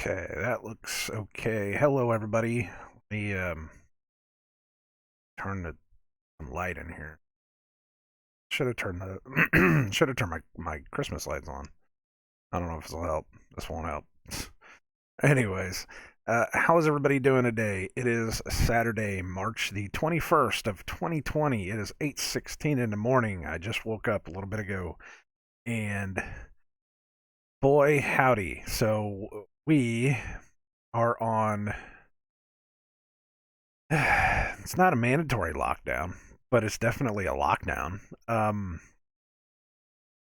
Okay, that looks okay. Hello, everybody. Let me turn the some light in here. Should have turned the should have turned my Christmas lights on. I don't know if this will help. This won't help. Anyways, how is everybody doing today? It is Saturday, March the 21st of 2020. It is 8:16 in the morning. I just woke up a little bit ago, and boy, howdy. So we are on it's not a mandatory lockdown, but it's definitely a lockdown.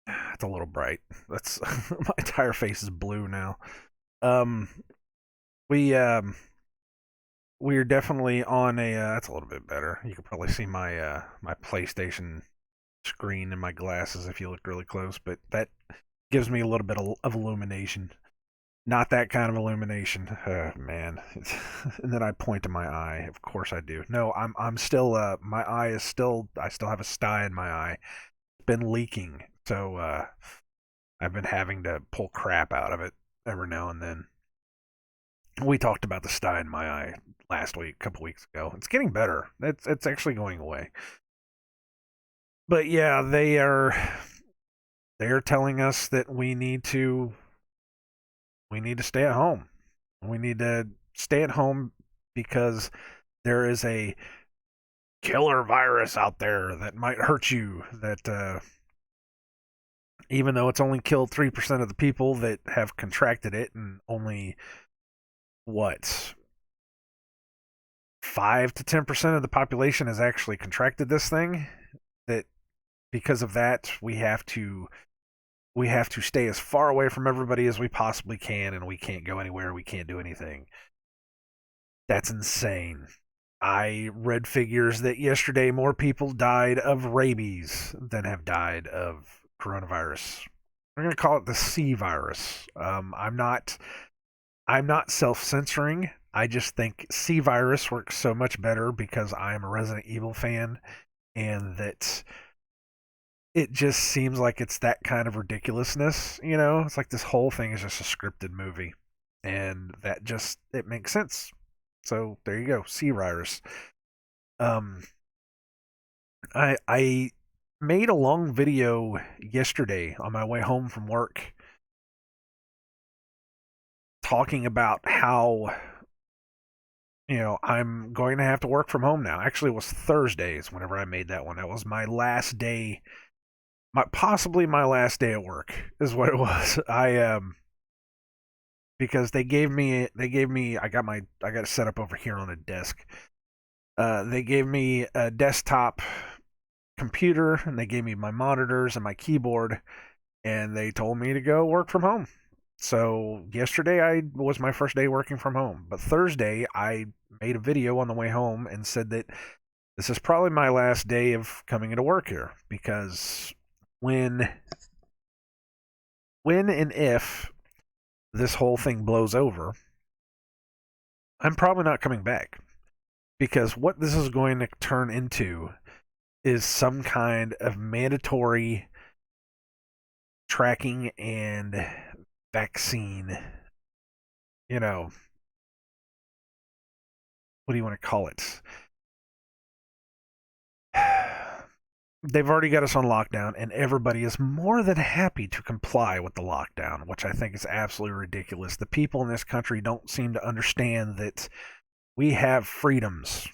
It's a little bright. That's my entire face is blue now. Um, we we're definitely on a. That's a little bit better. You can probably see my PlayStation screen in my glasses if you look really close, but that gives me a little bit of illumination. Not that kind of illumination. Man. And then I point to my eye. Of course I do. No, I'm still my eye is still I still have a sty in my eye. It's been leaking. So I've been having to pull crap out of it every now and then. We talked about the sty in my eye last week, a couple weeks ago. It's getting better. It's actually going away. But yeah, they are telling us that we need to stay at home. We need to stay at home because there is a killer virus out there that might hurt you. That even though it's only killed 3% of the people that have contracted it, and only what 5 to 10% of the population has actually contracted this thing. That because of that, we have to stay as far away from everybody as we possibly can, and we can't go anywhere. We can't do anything. That's insane. I read figures that yesterday more people died of rabies than have died of coronavirus. We're going to call it the C virus. I'm not self-censoring. I just think C virus works so much better because I am a Resident Evil fan, and that it just seems like it's that kind of ridiculousness. It's like this whole thing is just a scripted movie, and that just it makes sense. So there you go, C virus. Um, I made a long video yesterday on my way home from work talking about how I'm going to have to work from home now. Actually, it was Thursdays whenever I made that one. That was my last day, possibly my last day at work is what it was. I because they gave me I got it set up over here on a desk. They gave me a desktop computer, and they gave me my monitors and my keyboard, and they told me to go work from home. So yesterday I was my first day working from home, but Thursday I made a video on the way home and said that this is probably my last day of coming into work here, because when and if this whole thing blows over, I'm probably not coming back, because what this is going to turn into is some kind of mandatory tracking and vaccine, you know, what do you want to call it? They've already got us on lockdown, and everybody is more than happy to comply with the lockdown, which I think is absolutely ridiculous. The people in this country don't seem to understand that we have freedoms,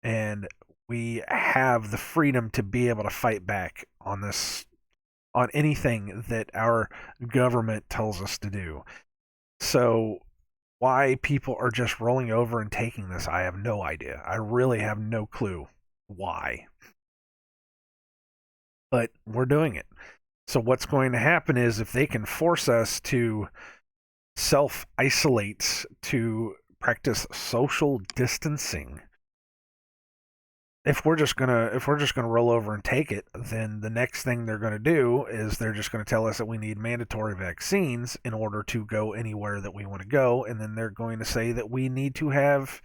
and we have the freedom to be able to fight back on anything that our government tells us to do. So why people are just rolling over and taking this, I have no idea. I really have no clue why. But we're doing it. So what's going to happen is, if they can force us to self isolate, to practice social distancing, if we're just gonna roll over and take it, then the next thing they're gonna do is they're just gonna tell us that we need mandatory vaccines in order to go anywhere that we want to go, and then they're going to say that we need to have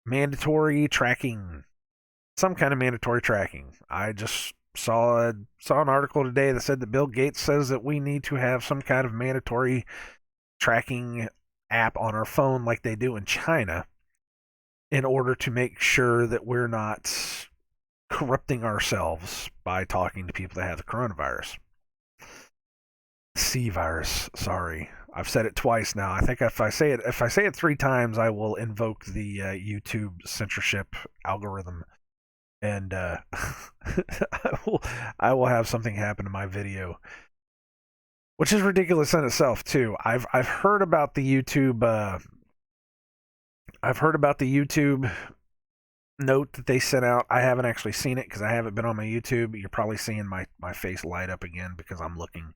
mandatory tracking, some kind of mandatory tracking. I just saw an article today that said that Bill Gates says that we need to have some kind of mandatory tracking app on our phone like they do in China in order to make sure that we're not corrupting ourselves by talking to people that have the coronavirus. C virus, sorry. I've said it twice now. I think if I say it 3 times, I will invoke the YouTube censorship algorithm, and I will have something happen to my video, which is ridiculous in itself too. I've heard about the YouTube. I've heard about the YouTube note that they sent out. I haven't actually seen it because I haven't been on my YouTube. You're probably seeing my face light up again because I'm looking.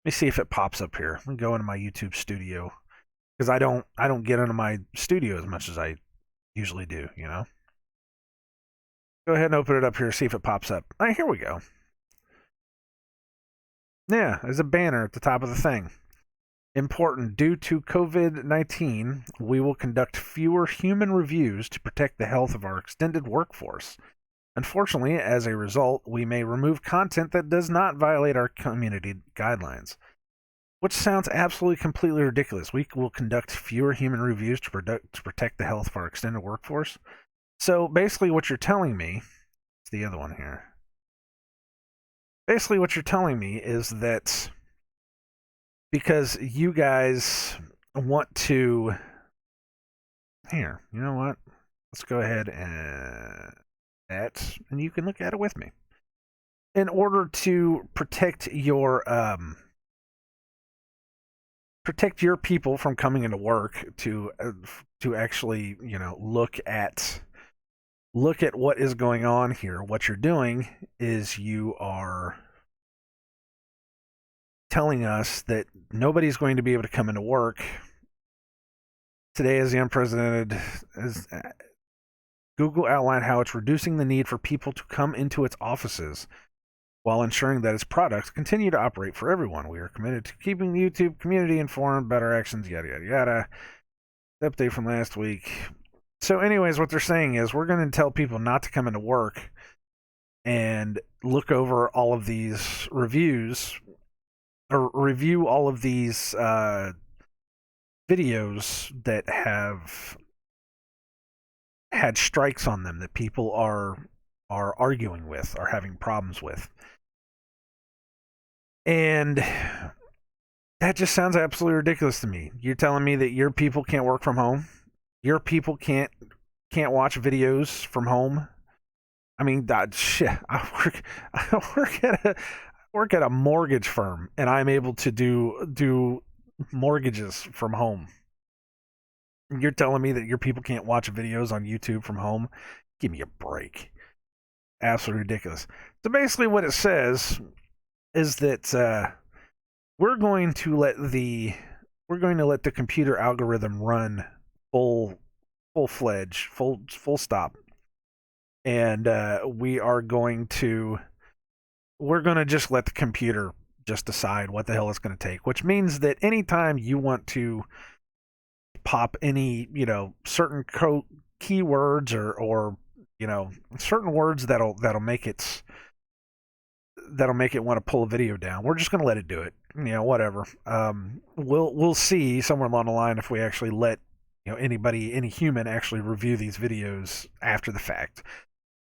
Let me see if it pops up here. Let me go into my YouTube studio because I don't get into my studio as much as I usually do. You know. Go ahead and open it up here. See if it pops up. All right, here we go. Yeah, there's a banner at the top of the thing. Important. Due to COVID-19, we will conduct fewer human reviews to protect the health of our extended workforce. Unfortunately, as a result, we may remove content that does not violate our community guidelines. Which sounds absolutely completely ridiculous. We will conduct fewer human reviews to protect the health of our extended workforce. So basically what you're telling me, it's the other one here. Basically what you're telling me is that because you guys want to, here, you know what? Let's go ahead and and you can look at it with me. In order to protect your people from coming into work, to actually, look at what is going on here. What you're doing is you are telling us that nobody's going to be able to come into work. Today is the unprecedented. Google outlined how it's reducing the need for people to come into its offices while ensuring that its products continue to operate for everyone. We are committed to keeping the YouTube community informed about our actions, yada, yada, yada. Update from last week. So anyways, what they're saying is we're going to tell people not to come into work and look over all of these reviews or review all of these videos that have had strikes on them that people are arguing with, are having problems with. And that just sounds absolutely ridiculous to me. You're telling me that your people can't work from home? Your people can't watch videos from home? I mean, shit. I work at a mortgage firm, and I'm able to do mortgages from home. You're telling me that your people can't watch videos on YouTube from home? Give me a break. Absolutely ridiculous. So basically, what it says is that we're going to let the computer algorithm run full stop, and we're going to just let the computer just decide what the hell it's going to take. Which means that anytime you want to pop any certain keywords or certain words that'll make it want to pull a video down, we're just going to let it do it. Whatever. We'll see somewhere along the line if we actually let any human actually review these videos after the fact,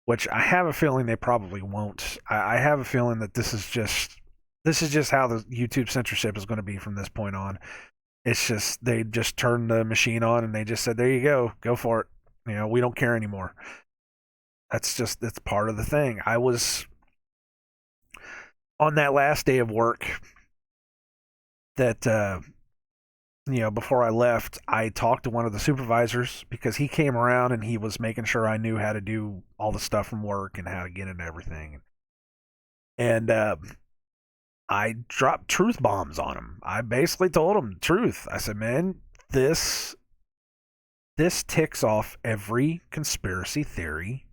which I have a feeling they probably won't. I have a feeling that this is just how the YouTube censorship is going to be from this point on. It's just they just turned the machine on and they just said, there you go for it. We don't care anymore. That's part of the thing. I was on that last day of work that before I left, I talked to one of the supervisors because he came around and he was making sure I knew how to do all the stuff from work and how to get into everything. And I dropped truth bombs on him. I basically told him truth. I said, man, this ticks off every conspiracy theory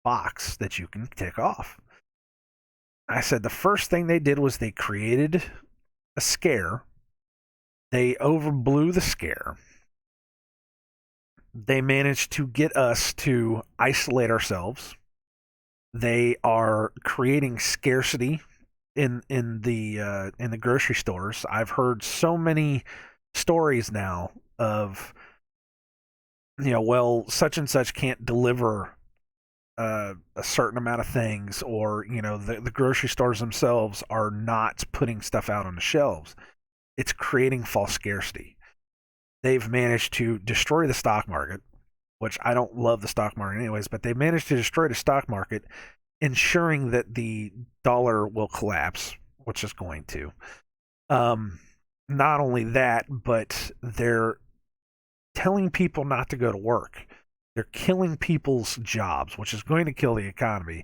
box that you can tick off. I said the first thing they did was they created a scare. They overblew the scare. They managed to get us to isolate ourselves. They are creating scarcity in the grocery stores. I've heard so many stories now of, well, such and such can't deliver a certain amount of things, or the grocery stores themselves are not putting stuff out on the shelves. It's creating false scarcity. They've managed to destroy the stock market, which I don't love the stock market anyways, but they managed to destroy the stock market, ensuring that the dollar will collapse, which is going to. Um, Not only that, but they're telling people not to go to work. They're killing people's jobs, which is going to kill the economy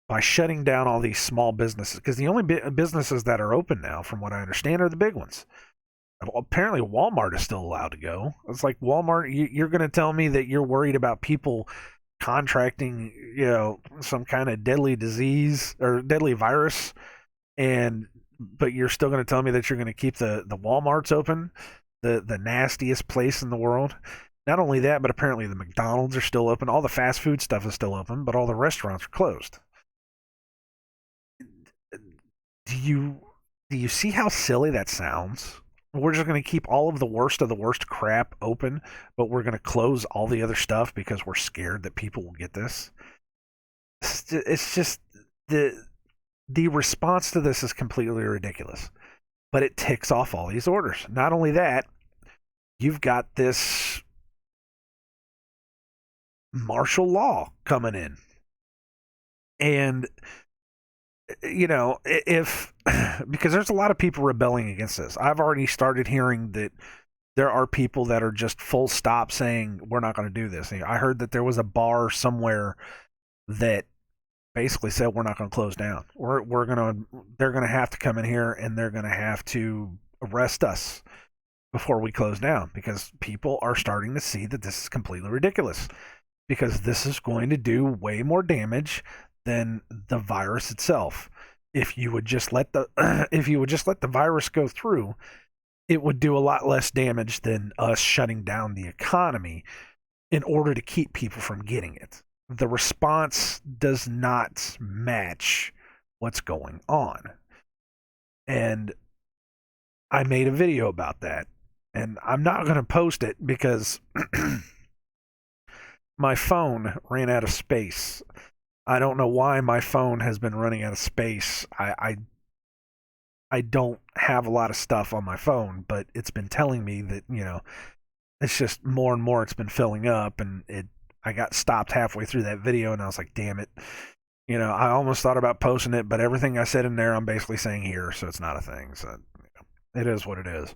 by shutting down all these small businesses. Because the only businesses that are open now, from what I understand, are the big ones. Apparently, Walmart is still allowed to go. It's like Walmart. You're going to tell me that you're worried about people contracting, some kind of deadly disease or deadly virus, and but you're still going to tell me that you're going to keep the Walmarts open, the nastiest place in the world. Not only that, but apparently the McDonald's are still open. All the fast food stuff is still open, but all the restaurants are closed. Do you see how silly that sounds? We're just going to keep all of the worst crap open, but we're going to close all the other stuff because we're scared that people will get this. It's just the response to this is completely ridiculous. But it ticks off all these orders. Not only that, you've got this martial law coming in. And if because there's a lot of people rebelling against this. I've already started hearing that there are people that are just full stop saying we're not going to do this. I heard that there was a bar somewhere that basically said we're not going to close down. They're going to have to come in here and they're going to have to arrest us before we close down, because people are starting to see that this is completely ridiculous, because this is going to do way more damage than the virus itself. If you would just let the if you would just let the virus go through, it would do a lot less damage than us shutting down the economy in order to keep people from getting it. The response does not match what's going on. And I made a video about that. And I'm not going to post it because my phone ran out of space. I don't know why my phone has been running out of space. I don't have a lot of stuff on my phone, but it's been telling me that, it's just more and more it's been filling up, and I got stopped halfway through that video and I was like, damn it. I almost thought about posting it, but everything I said in there I'm basically saying here, so it's not a thing. So it is what it is.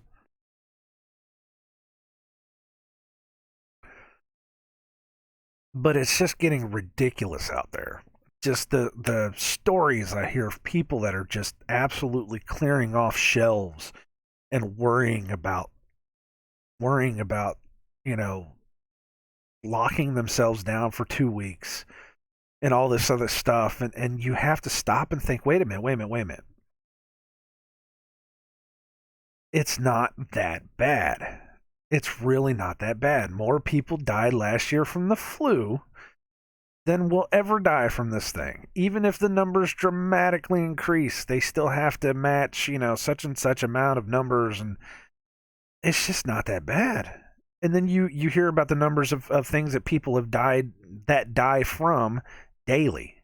But it's just getting ridiculous out there. Just the stories I hear of people that are just absolutely clearing off shelves and worrying about you know locking themselves down for 2 weeks and all this other stuff, and you have to stop and think, wait a minute, it's not that bad. It's really not that bad. More people died last year from the flu than will ever die from this thing. Even if the numbers dramatically increase, they still have to match, such and such amount of numbers, and it's just not that bad. And then you hear about the numbers of things that people have died that die from daily.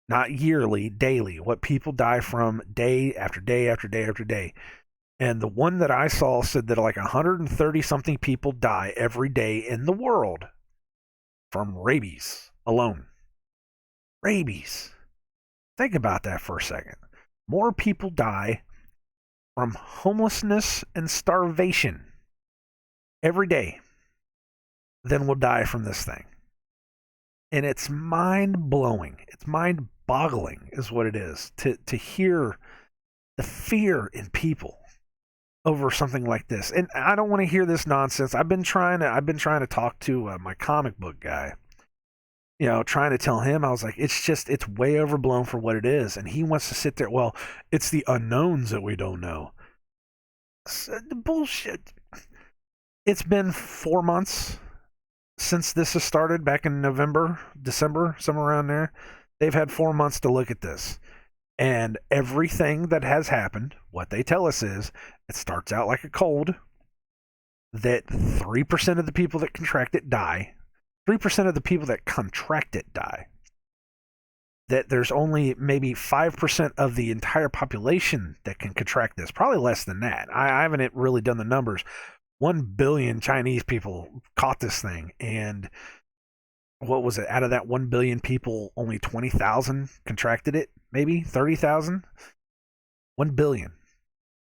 Not yearly, daily. What people die from day after day after day after day. And the one that I saw said that like 130 something people die every day in the world from rabies alone. Rabies. Think about that for a second. More people die from homelessness and starvation every day than will die from this thing. And it's mind blowing. It's mind boggling, is what it is, to hear the fear in people over something like this. And I don't want to hear this nonsense. I've been trying to talk to my comic book guy. Trying to tell him, I was like, it's way overblown for what it is. And he wants to sit there. Well, it's the unknowns that we don't know. Bullshit. It's been 4 months since this has started, back in November, December, somewhere around there. They've had 4 months to look at this. And everything that has happened, what they tell us is, it starts out like a cold. that 3% of the people that contract it die, 3% of the people that contract it die, that there's only maybe 5% of the entire population that can contract this, probably less than that. I haven't really done the numbers. 1 billion Chinese people caught this thing, and what was it? Out of that 1 billion people, only 20,000 contracted it, maybe 30,000. 1 billion.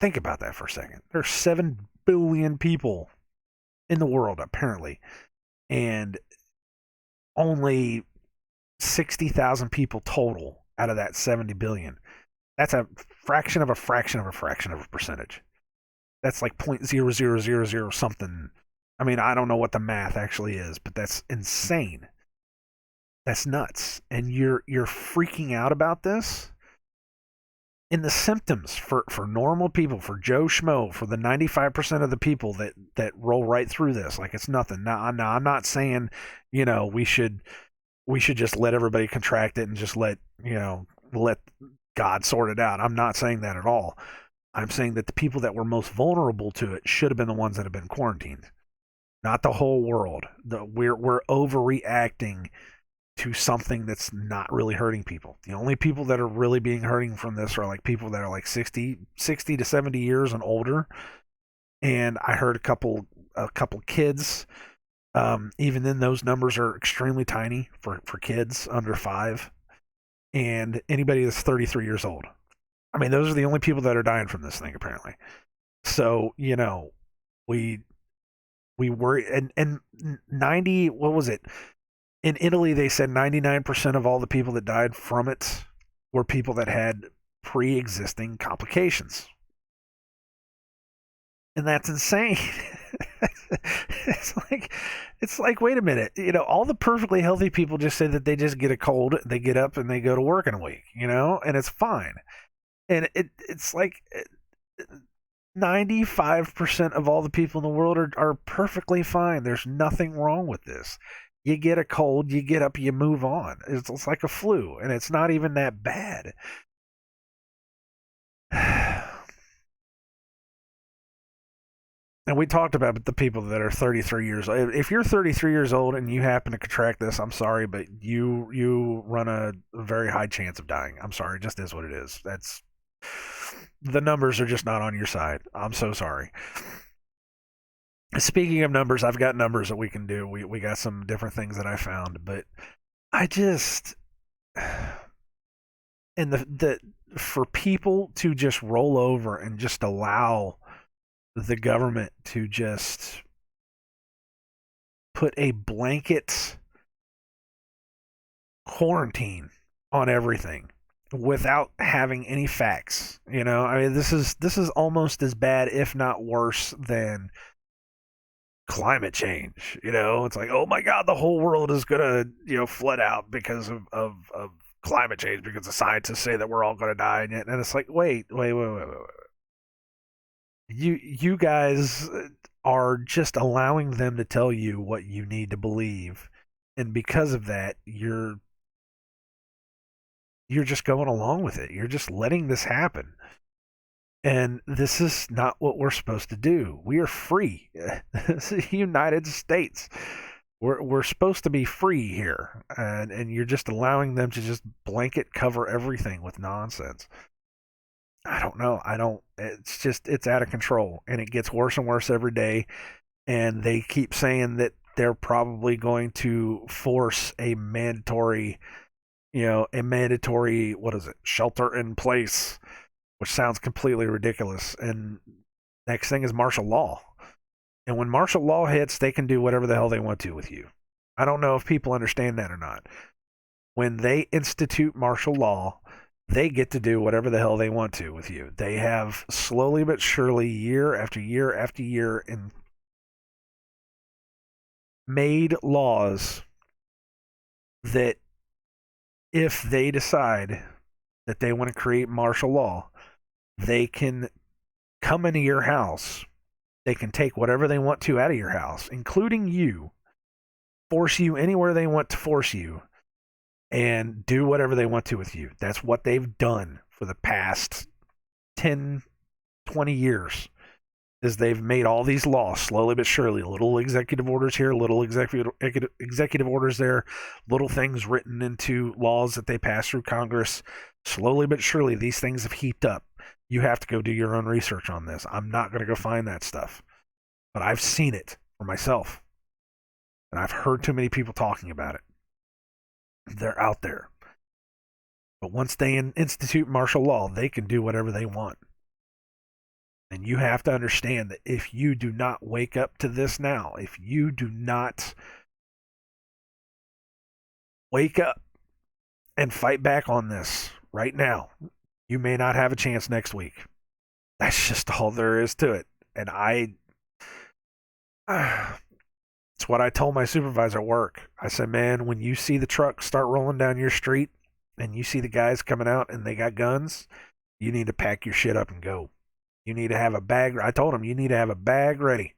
Think about that for a second. There's 7 billion people in the world, apparently, and only 60,000 people total out of that 70 billion. That's a fraction of a fraction of a fraction of a percentage. That's like 0.0000 something. I mean, I don't know what the math actually is, but that's insane. That's nuts. And you're freaking out about this? In the symptoms for normal people, for Joe Schmo, for the 95% of the people that roll right through this like it's nothing. Now I'm not saying, we should just let everybody contract it and just let God sort it out. I'm not saying that at all. I'm saying that the people that were most vulnerable to it should have been the ones that have been quarantined, not the whole world. We're overreacting to something that's not really hurting people. The only people that are really being hurting from this are like people that are like 60 to 70 years and older. And I heard a couple kids. Even then, those numbers are extremely tiny for kids under 5, and anybody that's 33 years old. I mean, those are the only people that are dying from this thing, apparently. So, we worry, and 90, what was it? In Italy, they said 99% of all the people that died from it were people that had pre-existing complications. And that's insane. it's like, wait a minute. All the perfectly healthy people just say that they just get a cold, they get up and they go to work in a week, and it's fine. And it's like 95% of all the people in the world are perfectly fine. There's nothing wrong with this. You get a cold, you get up, you move on. It's like a flu, and it's not even that bad. And we talked about the people that are 33 years old. If you're 33 years old and you happen to contract this, I'm sorry, but you run a very high chance of dying. I'm sorry, it just is what it is. The numbers are just not on your side. I'm so sorry. Speaking of numbers, I've got numbers that we can do. We got some different things that I found, but I just and the for people to just roll over and just allow the government to just put a blanket quarantine on everything without having any facts. I mean, this is almost as bad, if not worse, than climate change. It's like, oh my god, the whole world is gonna flood out because of climate change, because the scientists say that we're all gonna die, and it's like, wait. You guys are just allowing them to tell you what you need to believe, and because of that, you're just going along with it. You're just letting this happen. And this is not what we're supposed to do. We are free. This is the United States. We're supposed to be free here, and you're just allowing them to just blanket cover everything with nonsense. I don't know. It's out of control, and it gets worse and worse every day. And they keep saying that they're probably going to force a mandatory, what is it, shelter in place, which sounds completely ridiculous. And next thing is martial law. And when martial law hits, they can do whatever the hell they want to with you. I don't know if people understand that or not. When they institute martial law, they get to do whatever the hell they want to with you. They have slowly but surely, year after year after year, and made laws that if they decide that they want to create martial law, they can come into your house. They can take whatever they want to out of your house, including you, force you anywhere they want to force you, and do whatever they want to with you. That's what they've done for the past 10, 20 years. is they've made all these laws slowly but surely, little executive orders here, little executive orders there, little things written into laws that they pass through Congress. Slowly but surely, these things have heaped up. You have to go do your own research on this. I'm not going to go find that stuff, but I've seen it for myself, and I've heard too many people talking about it. They're out there. But once they institute martial law, they can do whatever they want. And you have to understand that if you do not wake up to this now, if you do not wake up and fight back on this right now, you may not have a chance next week. That's just all there is to it. And it's what I told my supervisor at work. I said, man, when you see the trucks start rolling down your street and you see the guys coming out and they got guns, you need to pack your shit up and go. You need to have a bag. I told him you need to have a bag ready.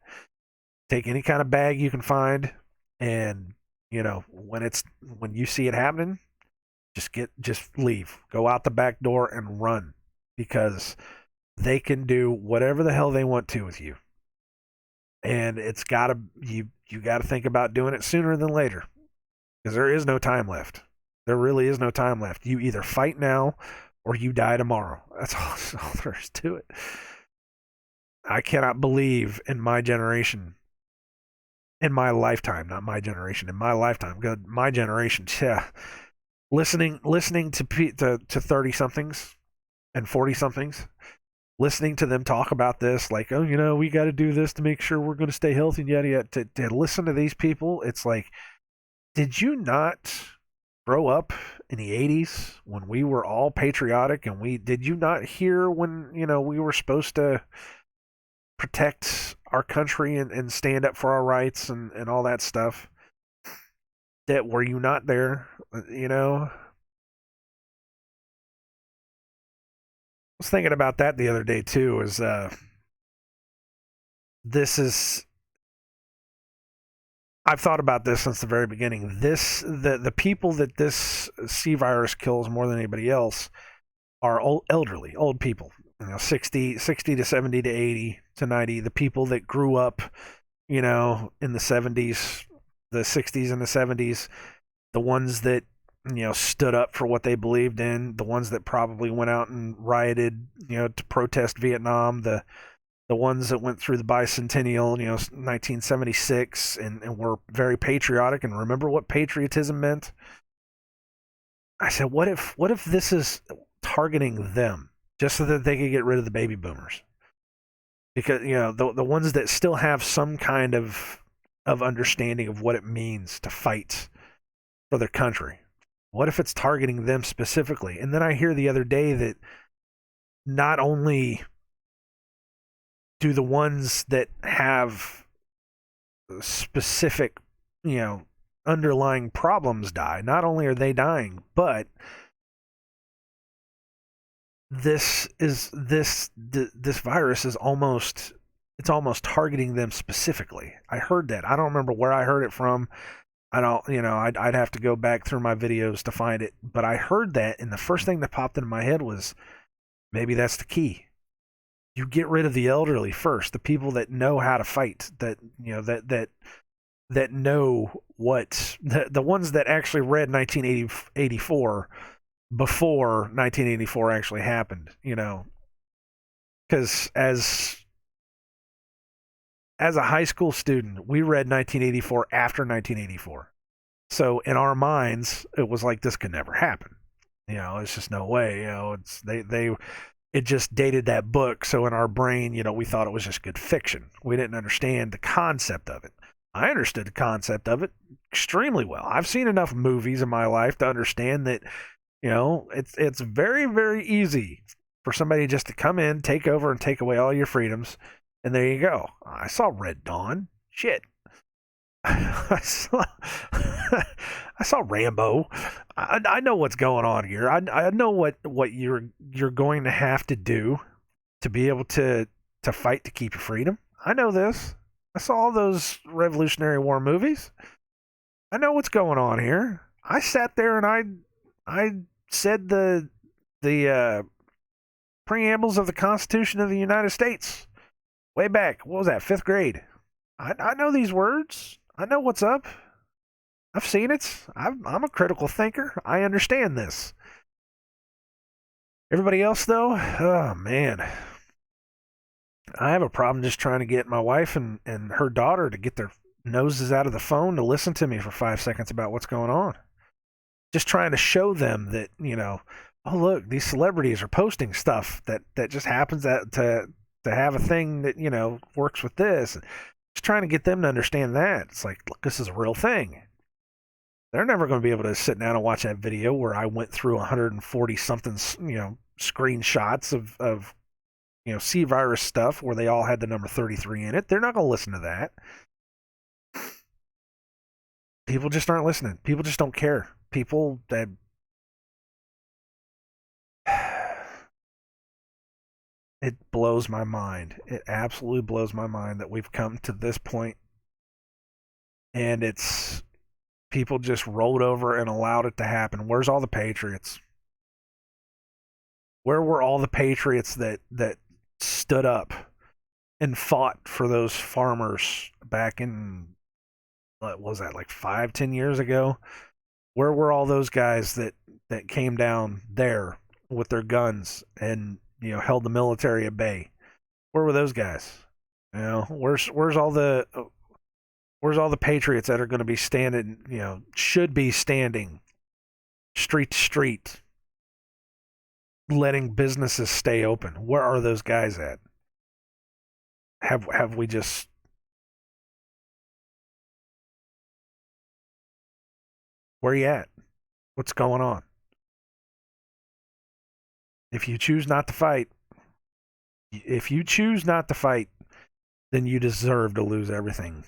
Take any kind of bag you can find, and when you see it happening, just leave. Go out the back door and run, because they can do whatever the hell they want to with you. And it's gotta you gotta think about doing it sooner than later, because there is no time left. There really is no time left. You either fight now or you die tomorrow. That's all there is to it. I cannot believe in my generation, in my lifetime, not my generation, in my lifetime, good, my generation, yeah, listening to 30 somethings and 40 somethings, listening to them talk about this, like, oh, we got to do this to make sure we're going to stay healthy and yada yada. To listen to these people, it's like, did you not grow up in the 80s when we were all patriotic, and did you not hear when we were supposed to protect our country and stand up for our rights and all that stuff? That were you not there? I was thinking about that the other day too. I've thought about this since the very beginning. The people that this C virus kills more than anybody else are elderly, old people. 60 to 70 to 80 to 90. The people that grew up, in the 70s, the 60s and the 70s, the ones that stood up for what they believed in, the ones that probably went out and rioted, to protest Vietnam, the ones that went through the bicentennial, 1976, and were very patriotic and remember what patriotism meant. I said, what if this is targeting them just so that they could get rid of the baby boomers? Because the ones that still have some kind of understanding of what it means to fight for their country. What if it's targeting them specifically? And then I hear the other day that not only do the ones that have specific, underlying problems die, not only are they dying, but this virus is almost targeting them specifically. I heard that. I don't remember where I heard it from. I don't, I'd have to go back through my videos to find it, but I heard that, and the first thing that popped into my head was, maybe that's the key. You get rid of the elderly first, the people that know how to fight, that that know what, the ones that actually read 1984 before 1984 actually happened, because as a high school student, we read 1984 after 1984. So in our minds, it was like, this could never happen. It's just no way. It just dated that book. So in our brain, we thought it was just good fiction. We didn't understand the concept of it. I understood the concept of it extremely well. I've seen enough movies in my life to understand that, it's very, very easy for somebody just to come in, take over, and take away all your freedoms. And there you go. I saw Red Dawn. Shit. I saw Rambo. I know what's going on here. I know what you're going to have to do to be able to fight to keep your freedom. I know this. I saw all those Revolutionary War movies. I know what's going on here. I sat there and I said the preambles of the Constitution of the United States. Way back, what was that, fifth grade? I know these words. I know what's up. I've seen it. I'm a critical thinker. I understand this. Everybody else, though, oh man, I have a problem just trying to get my wife and her daughter to get their noses out of the phone to listen to me for 5 seconds about what's going on. Just trying to show them that, oh look, these celebrities are posting stuff that just happens to have a thing that works with this. Just trying to get them to understand that it's like, look, this is a real thing. They're never going to be able to sit down and watch that video where I went through 140 something, screenshots of C virus stuff where they all had the number 33 in it. They're not going to listen to that. People just aren't listening. People just don't care. People that it blows my mind. It absolutely blows my mind that we've come to this point and it's people just rolled over and allowed it to happen. Where's all the patriots? Where were all the patriots that stood up and fought for those farmers back in what was that, like 5-10 years ago? Where were all those guys that came down there with their guns and held the military at bay? Where were those guys? Where's all the patriots that are going to be standing? Should be standing street to street, letting businesses stay open. Where are those guys at? Have we just where are you at? What's going on? If you choose not to fight, if you choose not to fight, then you deserve to lose everything.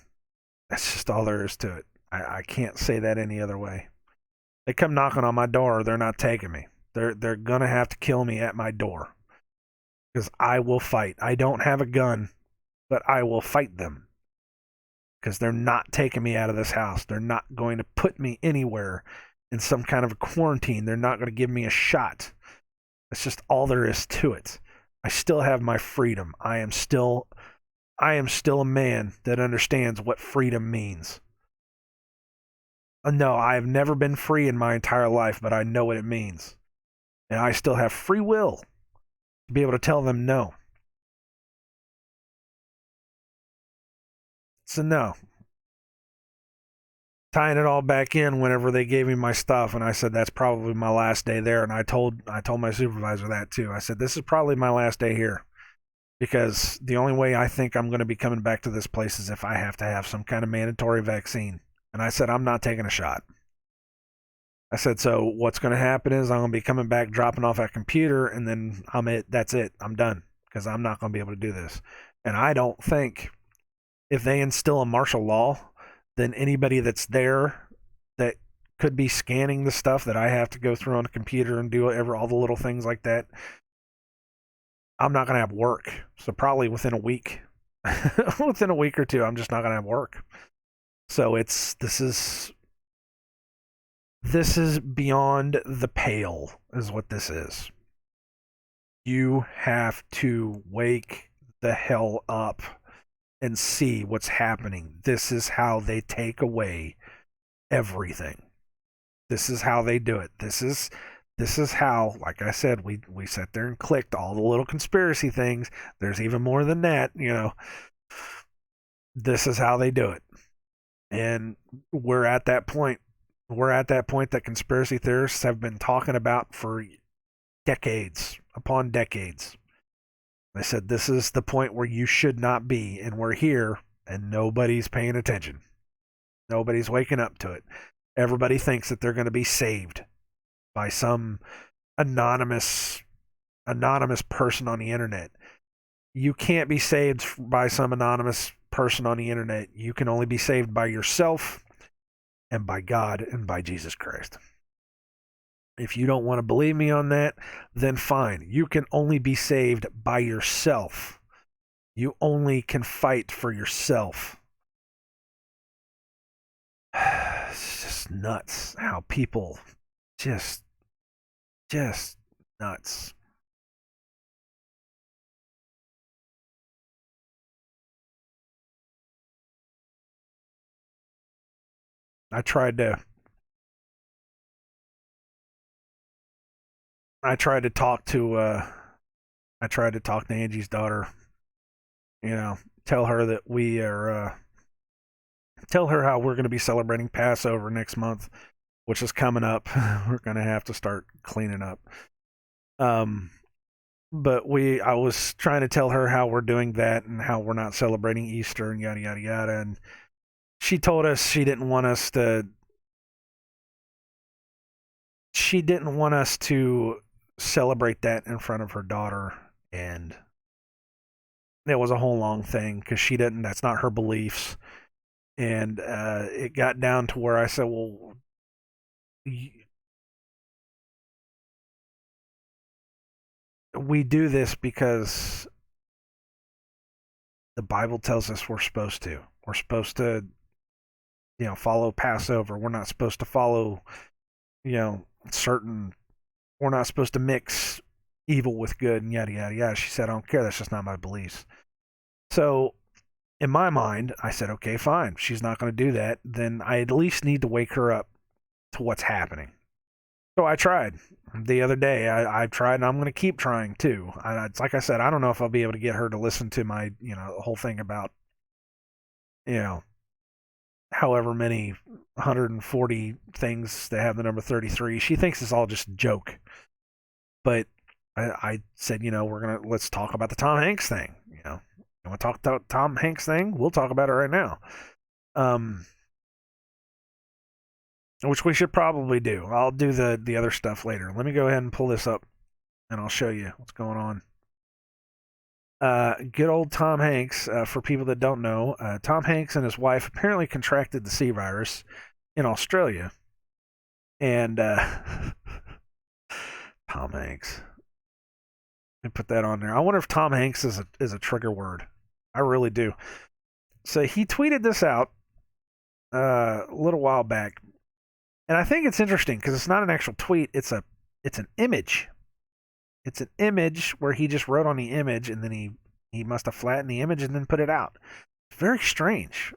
That's just all there is to it. I can't say that any other way. They come knocking on my door, they're not taking me. They're gonna have to kill me at my door because I will fight. I don't have a gun, but I will fight them because they're not taking me out of this house. They're not going to put me anywhere in some kind of a quarantine. They're not going to give me a shot. That's just all there is to it. I still have my freedom. I am still a man that understands what freedom means. No, I have never been free in my entire life, but I know what it means. And I still have free will to be able to tell them no. So no. Tying it all back in whenever they gave me my stuff and I said that's probably my last day there, and I told my supervisor that too. I said this is probably my last day here because the only way I think I'm going to be coming back to this place is if I have to have some kind of mandatory vaccine. And I said I'm not taking a shot. I said, so what's going to happen is I'm going to be coming back, dropping off that computer, and then that's it. I'm done because I'm not going to be able to do this. And I don't think if they instill a martial law, then anybody that's there that could be scanning the stuff that I have to go through on a computer and do all the little things like that, I'm not going to have work. So probably within a week, within a week or two, I'm just not going to have work. So this is beyond the pale, is what this is. You have to wake the hell up and see what's happening. This is how they take away everything. This is how they do it. This is how, like I said, we sat there and clicked all the little conspiracy things. There's even more than that. This is how they do it. And we're at that point. We're at that point that conspiracy theorists have been talking about for decades upon decades. They said this is the point where you should not be, and we're here, and nobody's paying attention. Nobody's waking up to it. Everybody thinks that they're going to be saved by some anonymous person on the internet. You can't be saved by some anonymous person on the internet. You can only be saved by yourself and by God and by Jesus Christ. If you don't want to believe me on that, then fine. You can only be saved by yourself. You only can fight for yourself. It's just nuts how people just nuts. I tried to I tried to talk to I tried to talk to Angie's daughter. You know, tell her that we are tell her how we're going to be celebrating Passover next month, which is coming up. We're going to have to start cleaning up. Um, but I was trying to tell her how we're doing that and how we're not celebrating Easter and yada yada yada. And she told us she didn't want us to. She didn't want us to celebrate that in front of her daughter, and it was a whole long thing because she didn't. That's not her beliefs, and it got down to where I said, "Well, we do this because the Bible tells us we're supposed to. We're supposed to, follow Passover. We're not supposed to follow, certain. We're not supposed to mix evil with good and yada yada yada." She said, "I don't care. That's just not my beliefs." So, in my mind, I said, "Okay, fine. She's not going to do that. Then I at least need to wake her up to what's happening." So I tried the other day. I tried, and I'm going to keep trying too. It's like I said, I don't know if I'll be able to get her to listen to my, whole thing about, you know, however many 140 things that have the number 33. She thinks it's all just a joke. But I said, let's talk about the Tom Hanks thing. You want to talk about Tom Hanks thing? We'll talk about it right now. Um, which we should probably do. I'll do the other stuff later. Let me go ahead and pull this up, and I'll show you what's going on. Good old Tom Hanks. For people that don't know, Tom Hanks and his wife apparently contracted the C virus in Australia, and Tom Hanks. Let me put that on there. I wonder if Tom Hanks is a trigger word. I really do. So he tweeted this out a little while back, and I think it's interesting because it's not an actual tweet. It's an image. It's an image where he just wrote on the image, and then he must have flattened the image and then put it out. It's very strange.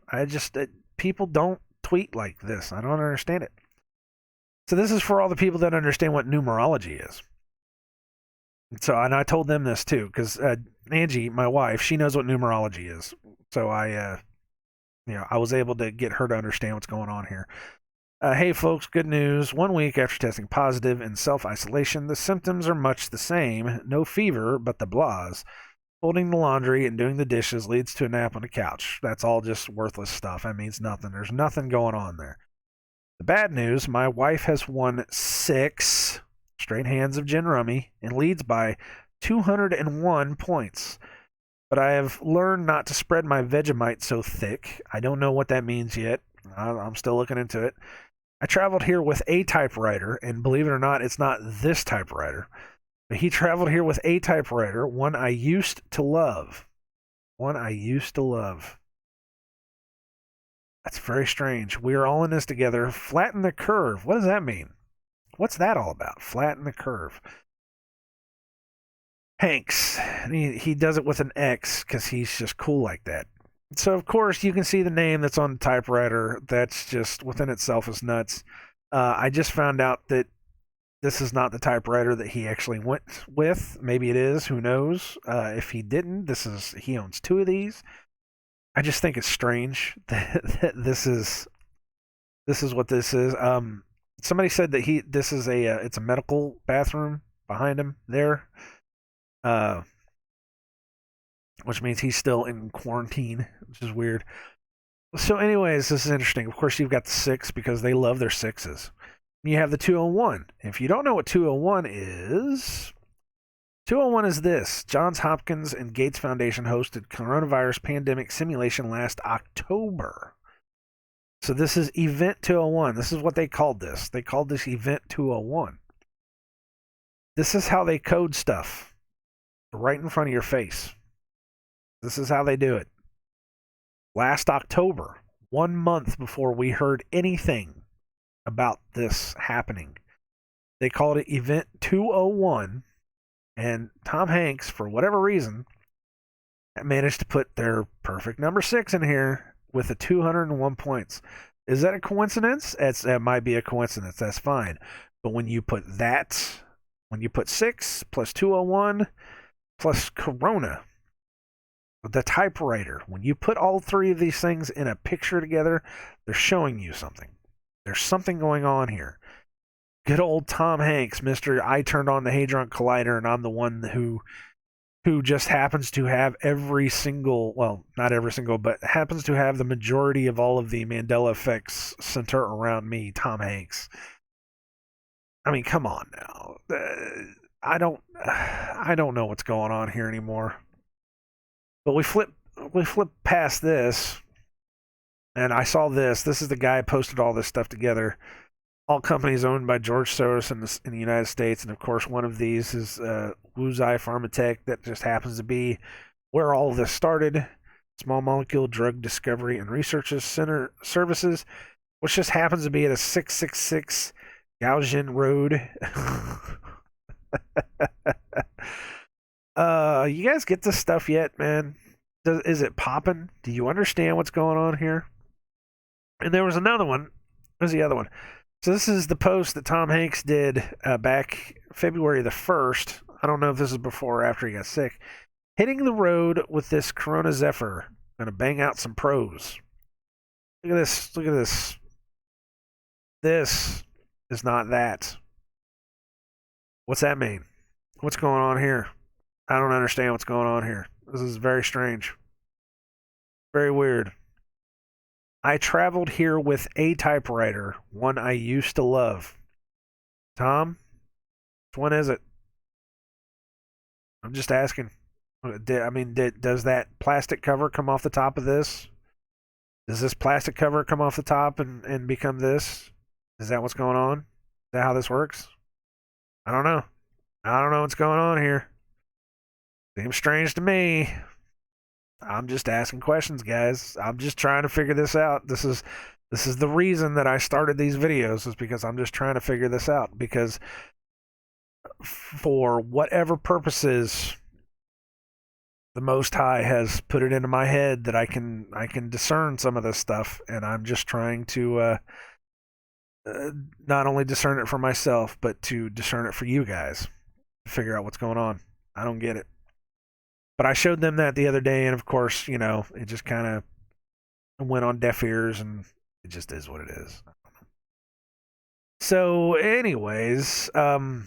People don't tweet like this. I don't understand it. So this is for all the people that understand what numerology is. So, and I told them this too, because Angie, my wife, she knows what numerology is. So I was able to get her to understand what's going on here. Hey folks, good news. 1 week after testing positive in self-isolation, the symptoms are much the same. No fever, but the blahs. Folding the laundry and doing the dishes leads to a nap on the couch. That's all just worthless stuff. That means nothing. There's nothing going on there. The bad news, my wife has won 6 straight hands of gin rummy and leads by 201 points. But I have learned not to spread my Vegemite so thick. I don't know what that means yet. I'm still looking into it. I traveled here with a typewriter, and believe it or not, it's not this typewriter. But he traveled here with a typewriter, one I used to love. One I used to love. That's very strange. We are all in this together. Flatten the curve. What does that mean? What's that all about? Flatten the curve. Hanks. He does it with an X because he's just cool like that. So, of course, you can see the name that's on the typewriter. That's just within itself is nuts. I just found out that this is not the typewriter that he actually went with. Maybe it is. Who knows? If he didn't, he owns 2 of these. I just think it's strange that this is what this is. Somebody said that this is it's a medical bathroom behind him there. Which means he's still in quarantine, which is weird. So, anyways, this is interesting. Of course, you've got the 6 because they love their 6s. You have the 201. If you don't know what 201 is, 201 is this. Johns Hopkins and Gates Foundation hosted coronavirus pandemic simulation last October. So this is Event 201. This is what they called this. They called this Event 201. This is how they code stuff right in front of your face. This is how they do it. Last October, 1 month before we heard anything about this happening, they called it Event 201, and Tom Hanks, for whatever reason, managed to put their perfect number 6 in here with the 201 points. Is that a coincidence? It might be a coincidence. That's fine. But when you put 6 plus 201 plus Corona, the typewriter, when you put all three of these things in a picture together, they're showing you something. There's something going on here. Good old Tom Hanks, Mr. I turned on the Hadron Collider and I'm the one who just happens to have every single, well, not every single, but happens to have the majority of all of the Mandela effects center around me, Tom Hanks. I mean, come on now. I don't know what's going on here anymore. But we flip past this, and I saw this. This is the guy who posted all this stuff together. All companies owned by George Soros in the United States, and of course, one of these is Wuzai Pharmatech. That just happens to be where all of this started. Small molecule drug discovery and research center services, which just happens to be at a 666 Gaojian Road. You guys get this stuff yet, man? Is it popping? Do you understand what's going on here? And there was another one. Where's the other one? So this is the post that Tom Hanks did back February the 1st. I don't know if this is before or after he got sick. Hitting the road with this Corona Zephyr. Gonna bang out some pros. Look at this. Look at this. This is not that. What's that mean? What's going on here? I don't understand what's going on here. This is very strange. Very weird. I traveled here with a typewriter, one I used to love. Tom, which one is it? I'm just asking. Does that plastic cover come off the top of this? Does this plastic cover come off the top and become this? Is that what's going on? Is that how this works? I don't know. I don't know what's going on here. Seems strange to me. I'm just asking questions, guys. I'm just trying to figure this out. This is the reason that I started these videos, is because I'm just trying to figure this out. Because for whatever purposes, the Most High has put it into my head that I can discern some of this stuff, and I'm just trying to not only discern it for myself, but to discern it for you guys, to figure out what's going on. I don't get it. But I showed them that the other day, and of course, it just kind of went on deaf ears, and it just is what it is. So, anyways, then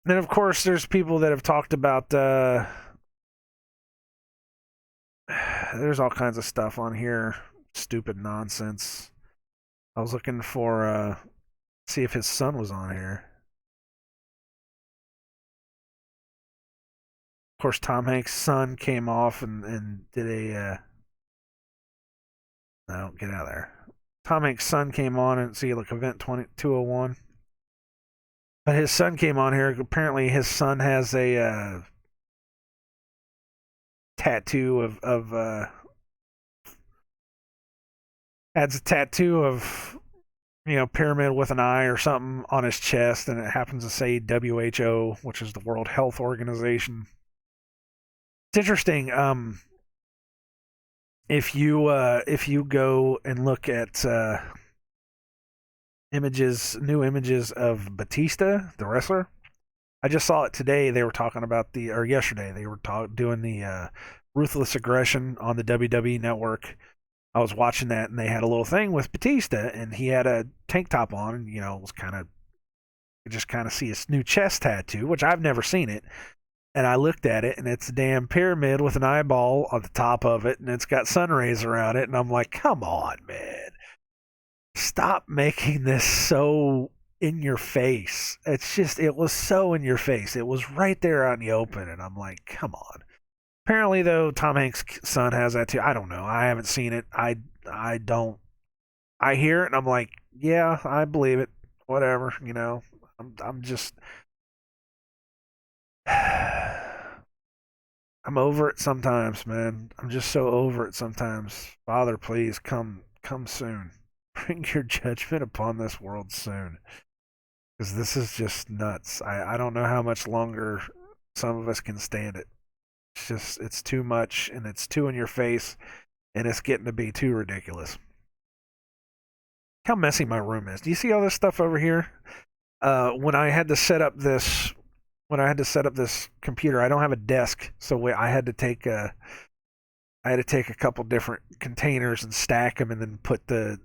of course, there's people that have talked about. There's all kinds of stuff on here, stupid nonsense. I was looking for see if his son was on here. Of course, Tom Hanks' son came off and did a. No, get out of there. Tom Hanks' son came on and see, like, event 201. But his son came on here. Apparently, his son has a tattoo adds a tattoo of pyramid with an eye or something on his chest, and it happens to say WHO, which is the World Health Organization. It's interesting. If you go and look at new images of Batista, the wrestler. I just saw it today. They were talking about or yesterday they were doing the Ruthless Aggression on the WWE Network. I was watching that, and they had a little thing with Batista, and he had a tank top on, and it was you just kind of see his new chest tattoo, which I've never seen it. And I looked at it, and it's a damn pyramid with an eyeball on the top of it, and it's got sun rays around it. And I'm like, come on, man. Stop making this so in your face. It was so in your face. It was right there on the open, and I'm like, come on. Apparently, though, Tom Hanks' son has that too. I don't know. I haven't seen it. I don't. I hear it, and I'm like, yeah, I believe it. Whatever, I'm just. I'm over it sometimes, man. I'm just so over it sometimes. Father, please come soon. Bring your judgment upon this world soon. Because this is just nuts. I don't know how much longer some of us can stand it. It's too much, and it's too in your face, and it's getting to be too ridiculous. how messy my room is. Do you see all this stuff over here? When I had to set up this computer, I don't have a desk, so I had to take a couple different containers and stack them, and then put the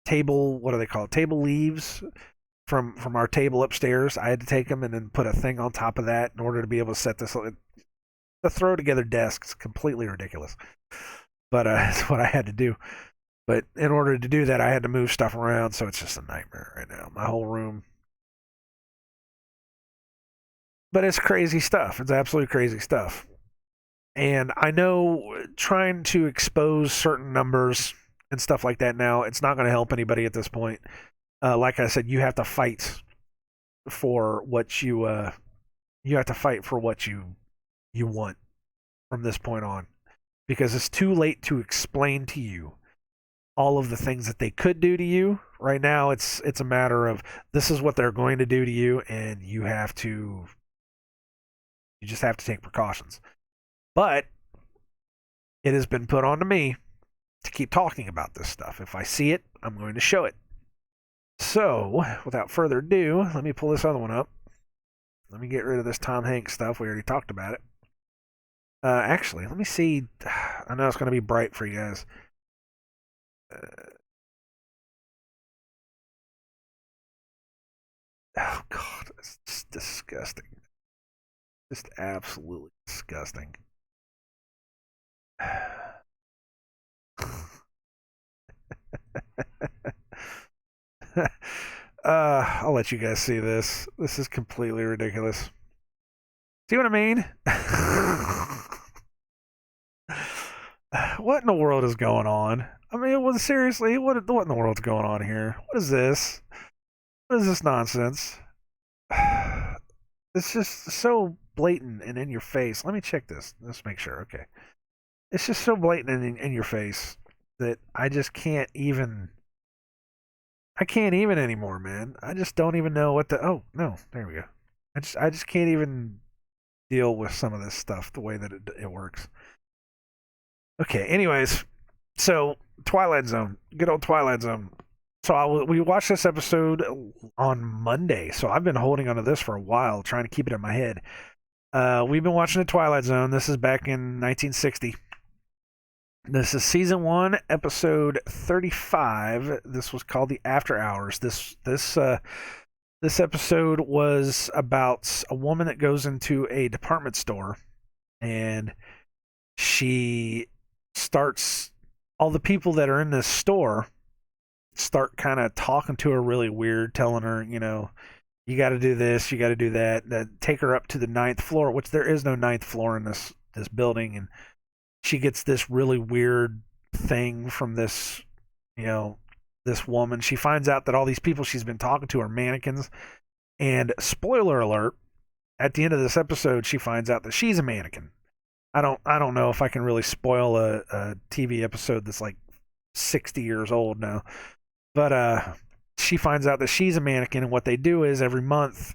table, what do they call it, table leaves from our table upstairs. I had to take them and then put a thing on top of that in order to be able to set this. To throw together desks, completely ridiculous, but that's what I had to do. But in order to do that, I had to move stuff around, so it's just a nightmare right now. My whole room. But it's crazy stuff. It's absolutely crazy stuff. And I know trying to expose certain numbers and stuff like that now, it's not going to help anybody at this point. Like I said, you have to fight for what you have to fight for what you want from this point on, because it's too late to explain to you all of the things that they could do to you. Right now, it's a matter of this is what they're going to do to you, and you just have to take precautions. But it has been put on to me to keep talking about this stuff. If I see it, I'm going to show it. So, without further ado, let me pull this other one up. Let me get rid of this Tom Hanks stuff. We already talked about it. Actually, let me see. I know it's going to be bright for you guys. Oh, God. It's just disgusting. Just absolutely disgusting. I'll let you guys see this. This is completely ridiculous. See what I mean? What in the world is going on? I mean, well, seriously, what in the world's going on here? What is this? What is this nonsense? It's just so blatant and in your face. Let me check this. Let's make sure. Okay. It's just so blatant and in your face that I just can't even. I can't even anymore, man. I just don't even know what to. Oh no, there we go. I just can't even deal with some of this stuff the way that it works. Okay. Anyways, so Twilight Zone, good old Twilight Zone. So we watched this episode on Monday. So I've been holding onto this for a while, trying to keep it in my head. We've been watching the Twilight Zone. This is back in 1960. This is season 1, episode 35. This was called the After Hours. This episode was about a woman that goes into a department store, and she starts, all the people that are in this store start kind of talking to her really weird, telling her, you got to do this, you got to do that. Take her up to the 9th floor, which there is no 9th floor in this building, and she gets this really weird thing from this, this woman. She finds out that all these people she's been talking to are mannequins, and spoiler alert, at the end of this episode, she finds out that she's a mannequin. I don't know if I can really spoil a TV episode that's like 60 years old now. But she finds out that she's a mannequin, and what they do is every month,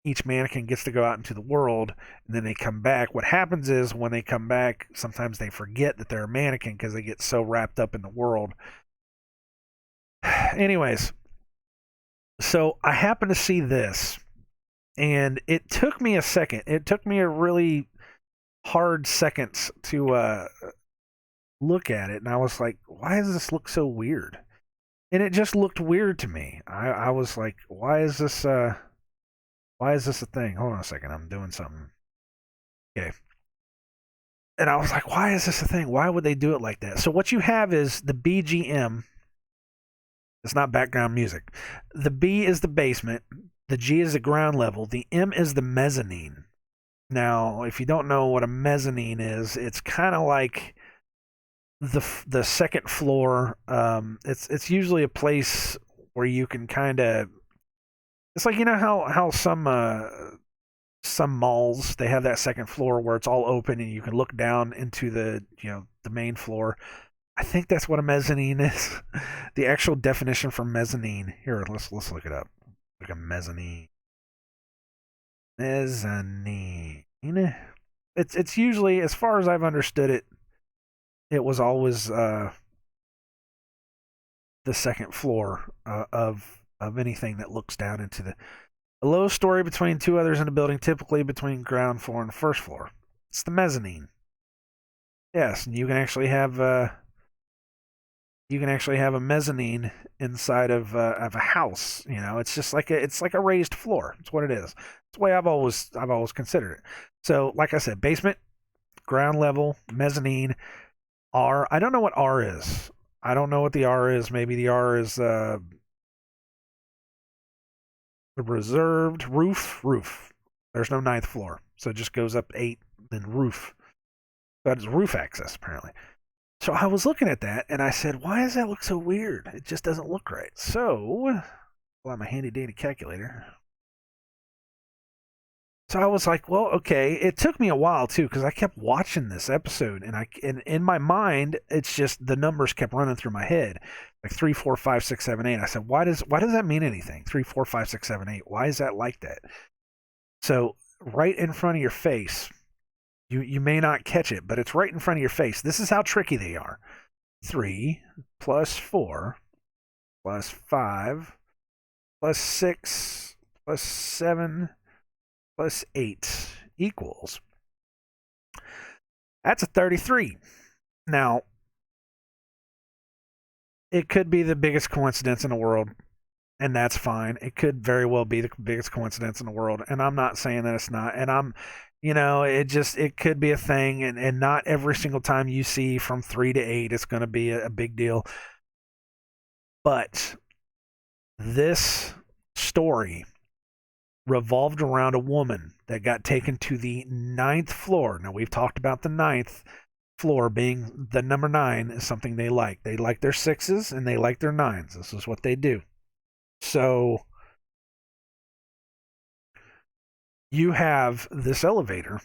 each mannequin gets to go out into the world, and then they come back. What happens is when they come back, sometimes they forget that they're a mannequin because they get so wrapped up in the world. Anyways, so I happened to see this, and it took me a second. It took me a really hard seconds to look at it, and I was like, why does this look so weird? And it just looked weird to me. I was like, why is this a thing? Hold on a second, I'm doing something. Okay. And I was like, why is this a thing? Why would they do it like that? So what you have is the BGM. It's not background music. The B is the basement. The G is the ground level. The M is the mezzanine. Now, if you don't know what a mezzanine is, it's kind of like the second floor. It's usually a place where you can kind of. It's like, how some malls, they have that second floor where it's all open and you can look down into the main floor. I think that's what a mezzanine is. The actual definition for mezzanine. Here, let's look it up. Like a mezzanine. Mezzanine. It's usually, as far as I've understood it, it was always the second floor of anything that looks down into a low story between two others in a building, typically between ground floor and first floor. It's the mezzanine. Yes, and you can actually have a mezzanine inside of a house. You know, it's just like it's like a raised floor. It's what it is. It's the way I've always considered it. So, like I said, basement, ground level, mezzanine, R. I don't know what R is. I don't know what the R is. Maybe the R is the reserved roof. There's no ninth floor, so it just goes up 8, then roof. That is roof access apparently. So I was looking at that and I said, why does that look so weird? It just doesn't look right. So, well, I'm a handy dandy calculator. So I was like, well, okay. It took me a while too because I kept watching this episode, and in my mind, it's just the numbers kept running through my head, like 3, 4, 5, 6, 7, 8. I said, why does that mean anything? 3, 4, 5, 6, 7, 8. Why is that like that? So right in front of your face, you may not catch it, but it's right in front of your face. This is how tricky they are. 3 plus 4 plus 5 plus 6 plus 7 plus 8 equals. That's a 33. Now, it could be the biggest coincidence in the world, and that's fine. It could very well be the biggest coincidence in the world, and I'm not saying that it's not. And it could be a thing, and not every single time you see from 3 to 8, it's going to be a big deal. But this story revolved around a woman that got taken to the 9th floor. Now, we've talked about the 9th floor being the number 9 is something they like. They like their 6s and they like their 9s. This is what they do. So you have this elevator,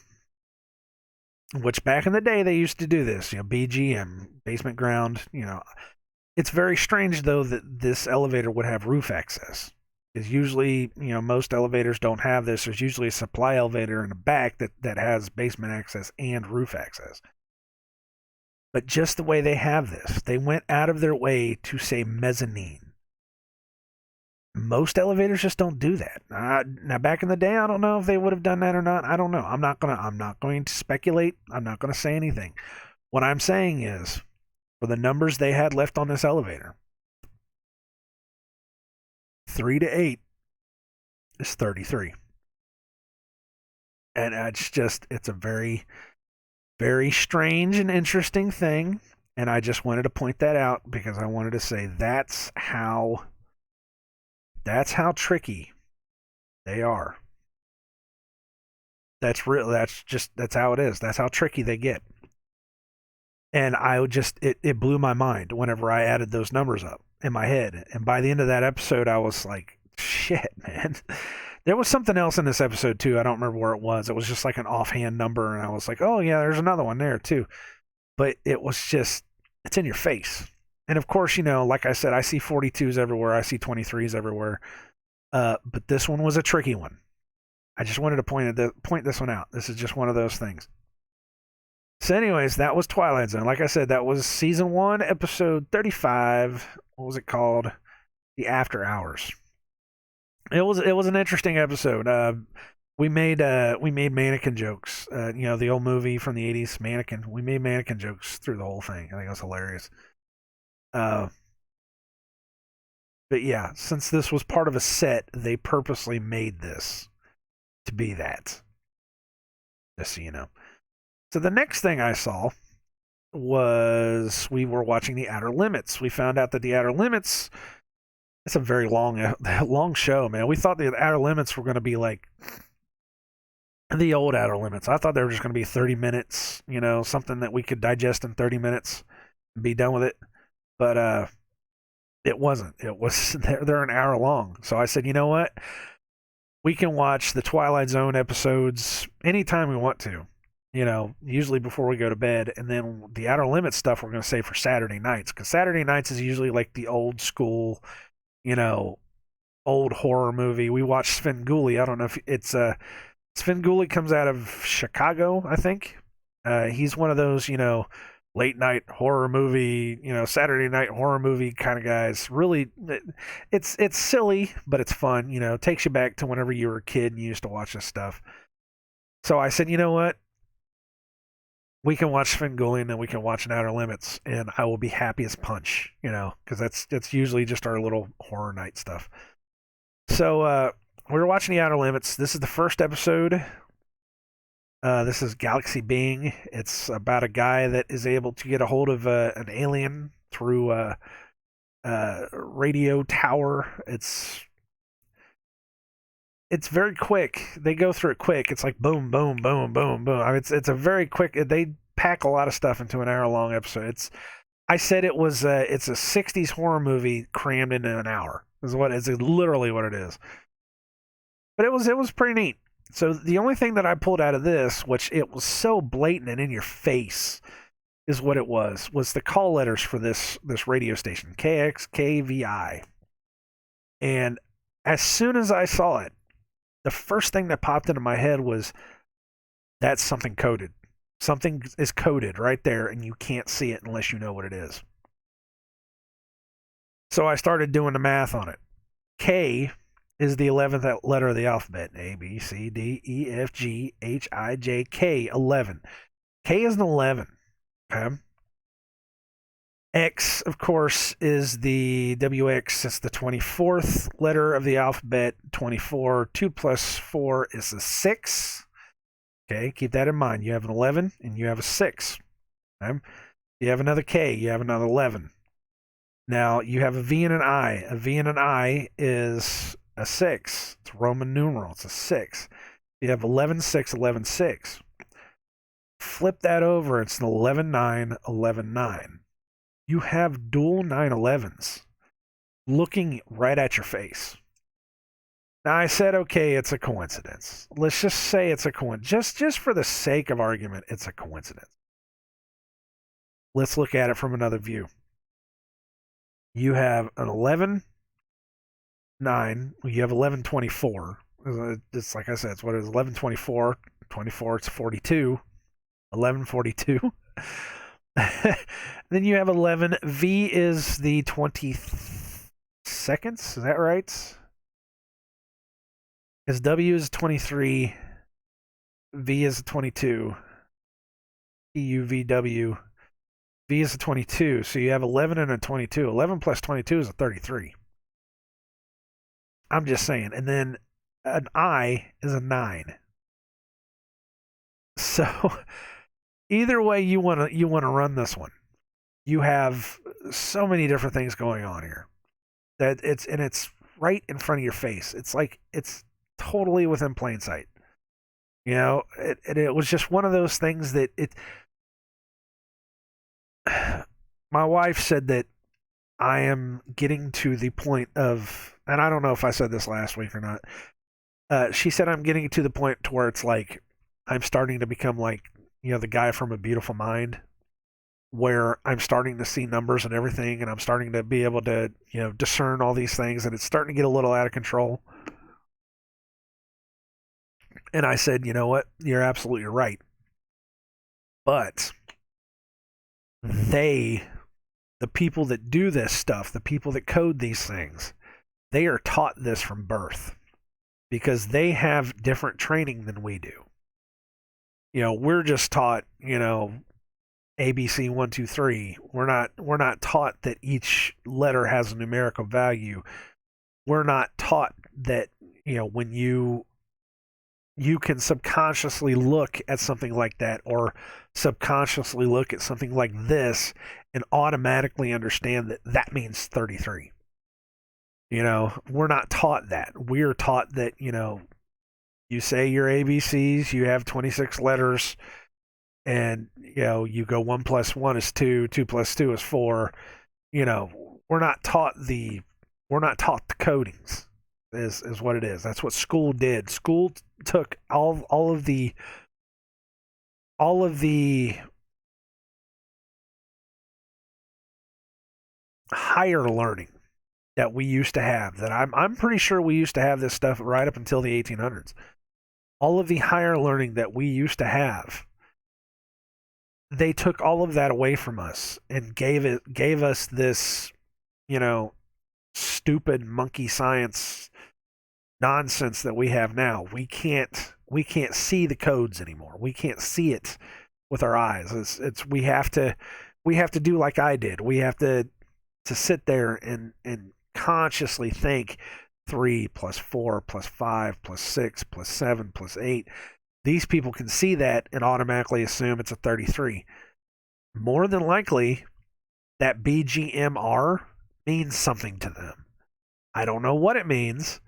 which back in the day they used to do this, BGM, basement ground, It's very strange though that this elevator would have roof access. Because usually, most elevators don't have this. There's usually a supply elevator in the back that has basement access and roof access. But just the way they have this, they went out of their way to say mezzanine. Most elevators just don't do that. Now, back in the day, I don't know if they would have done that or not. I don't know. I'm not going to speculate. I'm not going to say anything. What I'm saying is, for the numbers they had left on this elevator, 3 to 8 is 33. And it's a very, very strange and interesting thing. And I just wanted to point that out because I wanted to say that's how tricky they are. That's real. That's how it is. That's how tricky they get. And it blew my mind whenever I added those numbers up in my head. And by the end of that episode, I was like, shit, man. There was something else in this episode too. I don't remember where it was. It was just like an offhand number. And I was like, oh yeah, there's another one there too. But it was just, it's in your face. And of course, like I said, I see 42s everywhere. I see 23s everywhere. But this one was a tricky one. I just wanted to point this one out. This is just one of those things. So anyways, that was Twilight Zone. Like I said, that was season 1, episode 35. What was it called? The After Hours. It was an interesting episode. We made mannequin jokes. The old movie from the 80s, Mannequin. We made mannequin jokes through the whole thing. I think it was hilarious. But yeah, since this was part of a set, they purposely made this to be that. Just so you know. So the next thing I saw was we were watching The Outer Limits. We found out that The Outer Limits, it's a very long show, man. We thought The Outer Limits were going to be like the old Outer Limits. I thought they were just going to be 30 minutes, something that we could digest in 30 minutes and be done with it. But it wasn't. It was they're an hour long. So I said, you know what? We can watch the Twilight Zone episodes anytime we want to. Usually before we go to bed. And then the Outer Limits stuff we're going to save for Saturday nights. Because Saturday nights is usually like the old school, old horror movie. We watch Svengoolie. I don't know if it's Svengoolie comes out of Chicago, I think. He's one of those, late night horror movie, Saturday night horror movie kind of guys. Really, it's silly, but it's fun. It takes you back to whenever you were a kid and you used to watch this stuff. So I said, you know what? We can watch Svengoolie and we can watch an Outer Limits, and I will be happy as punch, because that's usually just our little horror night stuff. So we were watching the Outer Limits. This is the first episode. This is Galaxy Being. It's about a guy that is able to get a hold of an alien through a radio tower. It's very quick. They go through it quick. It's like boom, boom, boom, boom, boom. I mean, it's a very quick. They pack a lot of stuff into an hour-long episode. I said it's a '60s horror movie crammed into an hour. Is literally what it is. But it was pretty neat. So the only thing that I pulled out of this, which it was so blatant and in your face, is what it was the call letters for this radio station, KXKVI. And as soon as I saw it, the first thing that popped into my head was, that's something coded. Something is coded right there, and you can't see it unless you know what it is. So I started doing the math on it. K is the 11th letter of the alphabet. A, B, C, D, E, F, G, H, I, J, K, 11. K is an 11. Okay. X, of course, is the WX. It's the 24th letter of the alphabet. 24. 2 plus 4 is a 6. Okay, keep that in mind. You have an 11 and you have a 6. Okay? You have another K. You have another 11. Now, you have a V and an I. A V and an I is a 6. It's Roman numeral. It's a 6. You have 11, 6, 11, 6. Flip that over. It's an 11, 9, 11, 9. You have dual 911s looking right at your face. Now, I said, okay, it's a coincidence. Let's just say it's a coincidence. Just for the sake of argument, it's a coincidence. Let's look at it from another view. You have an 11, 9. You have 11, 24. It's like I said, it's what it is. 11, 24. 24, it's 42. 11, 42. Then you have 11. V is the 20 seconds. Is that right? Because W is 23. V is 22. EUVW. V is a 22. So you have 11 and a 22. 11 plus 22 is a 33. I'm just saying. And then an I is a 9. So either way you want to run this one, you have so many different things going on here that it's right in front of your face. It's like it's totally within plain sight. It was just one of those things that my wife said that I am getting to the point of, and I don't know if I said this last week or not. She said I'm getting to the point to where it's like I'm starting to become like, the guy from A Beautiful Mind, where I'm starting to see numbers and everything, and I'm starting to be able to, discern all these things, and it's starting to get a little out of control. And I said, you know what? You're absolutely right. But the people that do this stuff, the people that code these things, they are taught this from birth because they have different training than we do. We're just taught, ABC 1, 2, 3. We're not taught that each letter has a numerical value. We're not taught that, when you can subconsciously look at something like that, or subconsciously look at something like this and automatically understand that that means 33. We're not taught that. We're taught that, you say your ABCs, you have 26 letters, and, you go 1 plus 1 is 2, 2 plus 2 is 4. We're not taught the codings. Is what it is. That's what school did. School took all of the higher learning that we used to have. That I'm pretty sure we used to have this stuff right up until the 1800s. All of the higher learning that we used to have they took all of that away from us and gave us this, you know, stupid monkey science nonsense that we have now. We can't see the codes anymore. We can't see it with our eyes. It's we have to do like I did. We have to sit there and consciously think 3 plus 4 plus 5 plus 6 plus 7 plus 8. These people can see that and automatically assume it's a 33. More than likely, that BGMR means something to them. I don't know what it means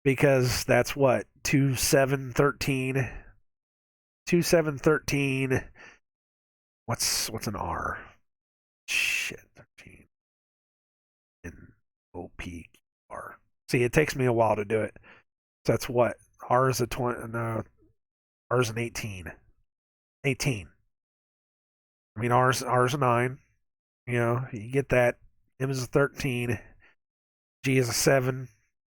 because that's what 2713. 2713. What's an R? Shit, 13 in OPR. See, it takes me a while to do it. So that's what R is a 20. No, R is an 18. 18. I mean, R's a 9. You know, you get that. M is a 13. G is a 7.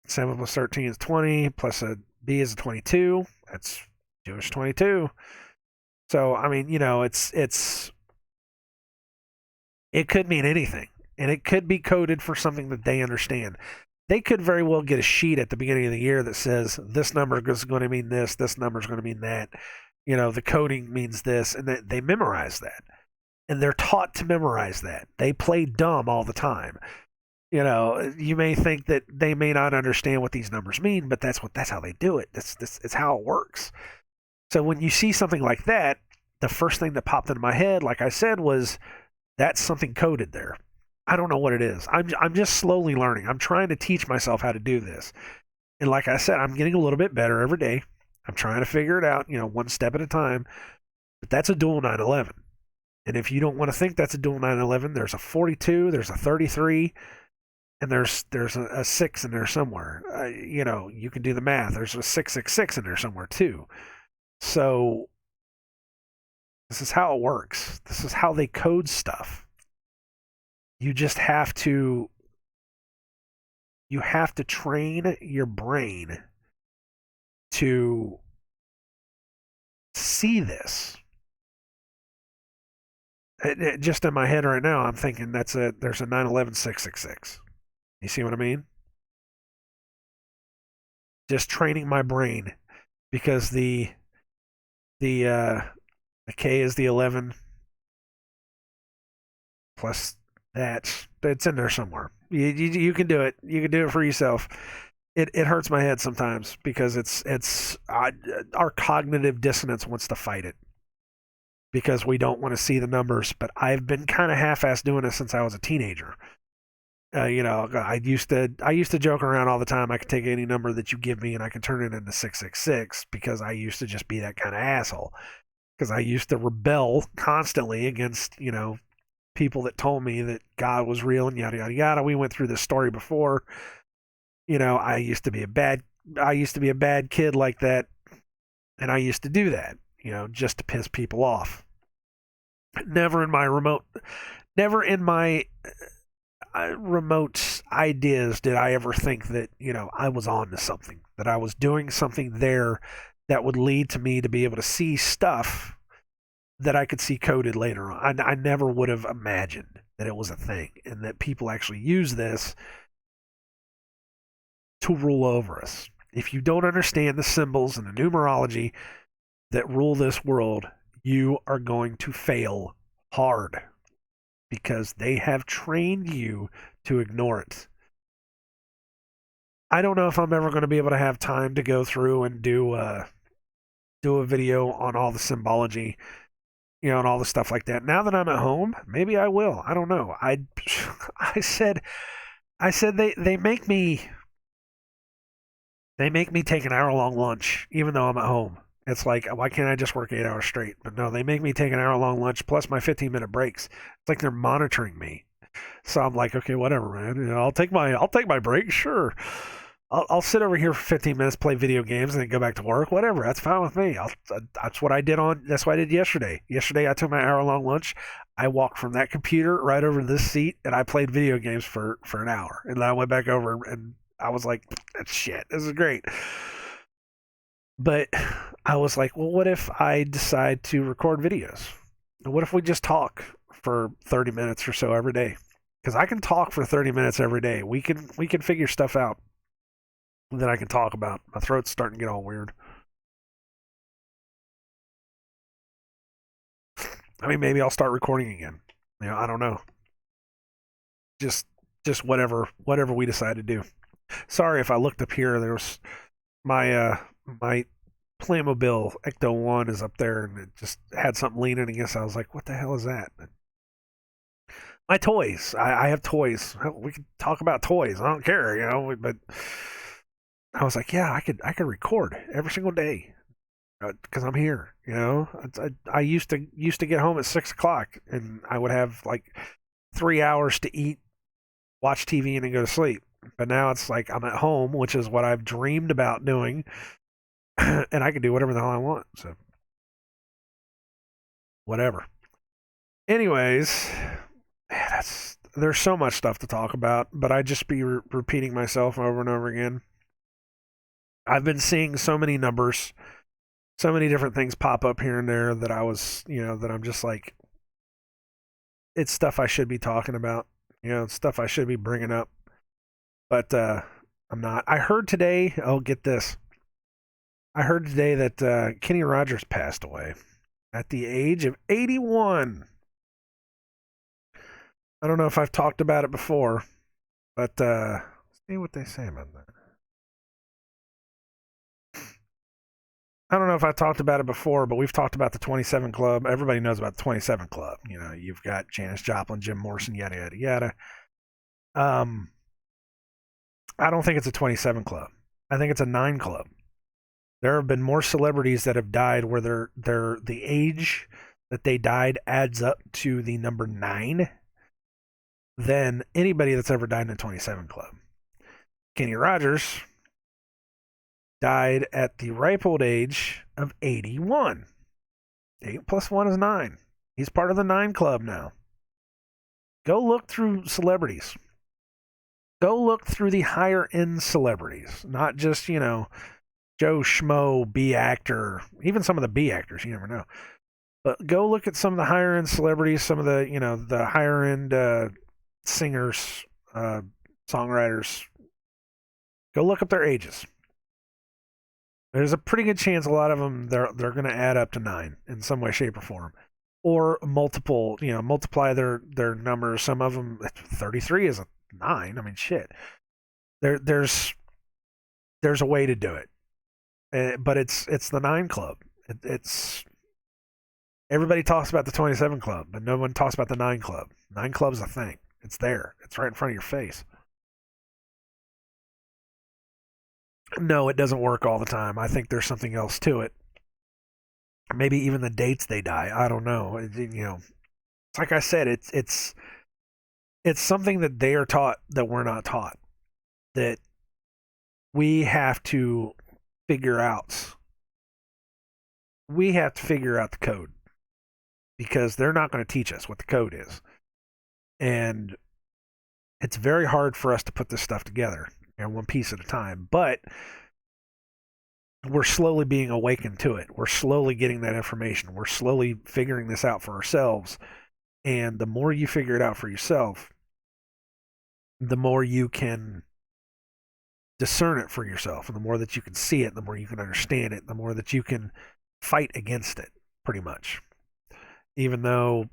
7 plus 13 is 20. Plus a B is a 22. That's Jewish 22. So, I mean, it could mean anything. And it could be coded for something that they understand. They could very well get a sheet at the beginning of the year that says this number is going to mean this number is going to mean that. The coding means this, and they memorize that. And they're taught to memorize that. They play dumb all the time. You may think that they may not understand what these numbers mean, but that's how they do it. It's how it works. So when you see something like that, the first thing that popped into my head, like I said, was that's something coded there. I don't know what it is. I'm just slowly learning. I'm trying to teach myself how to do this. And like I said, I'm getting a little bit better every day. I'm trying to figure it out, one step at a time. But that's a dual 911. And if you don't want to think that's a dual 911, there's a 42, there's a 33, and there's a 6 in there somewhere. You can do the math. There's a 666 in there somewhere too. So this is how it works. This is how they code stuff. You just have to train your brain to see this. Just in my head right now, I'm thinking there's a 911 666. You see what I mean? Just training my brain because the K is the 11 plus that. It's in there somewhere. You can do it. You can do it for yourself. It hurts my head sometimes because it's our cognitive dissonance wants to fight it because we don't want to see the numbers. But I've been kind of half-assed doing this since I was a teenager. I used to joke around all the time. I could take any number that you give me and I can turn it into 666 because I used to just be that kind of asshole. Because I used to rebel constantly against people that told me that God was real and yada yada yada. We went through this story before. I used to be a bad kid like that, and I used to do that, just to piss people off. Never in my remote ideas did I ever think that, I was on to something, that I was doing something there that would lead to me to be able to see stuff that I could see coded later on. I never would have imagined that it was a thing and that people actually use this to rule over us. If you don't understand the symbols and the numerology that rule this world, you are going to fail hard because they have trained you to ignore it. I don't know if I'm ever going to be able to have time to go through and do a video on all the symbology, and all the stuff like that. Now that I'm at home, maybe I will. I don't know. I said they make me take an hour-long lunch, even though I'm at home. It's like, why can't I just work 8 hours straight? But no, they make me take an hour-long lunch plus my 15-minute breaks. It's like they're monitoring me. So I'm like, okay, whatever, man. I'll take my break, sure. I'll sit over here for 15 minutes, play video games, and then go back to work. Whatever, that's fine with me. That's what I did That's what I did yesterday. Yesterday, I took my hour-long lunch. I walked from that computer right over to this seat, and I played video games for an hour. And then I went back over, and I was like, shit, this is great. But I was like, well, what if I decide to record videos? What if we just talk for 30 minutes or so every day? Because I can talk for 30 minutes every day. We can figure stuff out that I can talk about. My throat's starting to get all weird. I mean, maybe I'll start recording again. I don't know. Just just whatever we decide to do. Sorry if I looked up here. There was my Playmobil Ecto One is up there, and it just had something leaning against. I was like, "What the hell is that?" My toys. I have toys. We can talk about toys. I don't care, But I was like, "Yeah, I could record every single day because I'm here." I used to get home at 6 o'clock, and I would have like 3 hours to eat, watch TV, and then go to sleep. But now it's like I'm at home, which is what I've dreamed about doing, and I can do whatever the hell I want. So whatever. Anyways, that's there's so much stuff to talk about, but I just be repeating myself over and over again. I've been seeing so many numbers, so many different things pop up here and there that that I'm just like, it's stuff I should be talking about, it's stuff I should be bringing up, but I'm not. I heard today. Oh, get this. I heard today that Kenny Rogers passed away at the age of 81. I don't know if I've talked about it before, but see what they say about that. I don't know if I talked about it before, but we've talked about the 27 Club. Everybody knows about the 27 Club. You've got Janis Joplin, Jim Morrison, yada yada yada. Um, I don't think it's a 27 Club. I think it's a 9 Club. There have been more celebrities that have died where the age that they died adds up to the number 9 than anybody that's ever died in the 27 Club. Kenny Rogers died at the ripe old age of 81. 8 plus 1 is 9. He's part of the 9 Club now. Go look through celebrities. Go look through the higher end celebrities, not just, Joe Schmo, B actor, even some of the B actors, you never know. But go look at some of the higher end celebrities, some of the higher end singers, songwriters. Go look up their ages. There's a pretty good chance a lot of them they're going to add up to 9 in some way, shape, or form, or multiply their numbers. Some of them 33 is a 9. I mean, shit. There's a way to do it, but it's the 9 Club. It's everybody talks about the 27 Club, but no one talks about the 9 Club. 9 Club's a thing. It's there. It's right in front of your face. No, it doesn't work all the time. I think there's something else to it. Maybe even the dates they die. I don't know. It's like I said. It's something that they are taught that we're not taught. That we have to figure out. We have to figure out the code because they're not going to teach us what the code is, and it's very hard for us to put this stuff together, one piece at a time. But we're slowly being awakened to it. We're slowly getting that information. We're slowly figuring this out for ourselves. And the more you figure it out for yourself, the more you can discern it for yourself. And the more that you can see it, the more you can understand it, the more that you can fight against it, pretty much. Even though,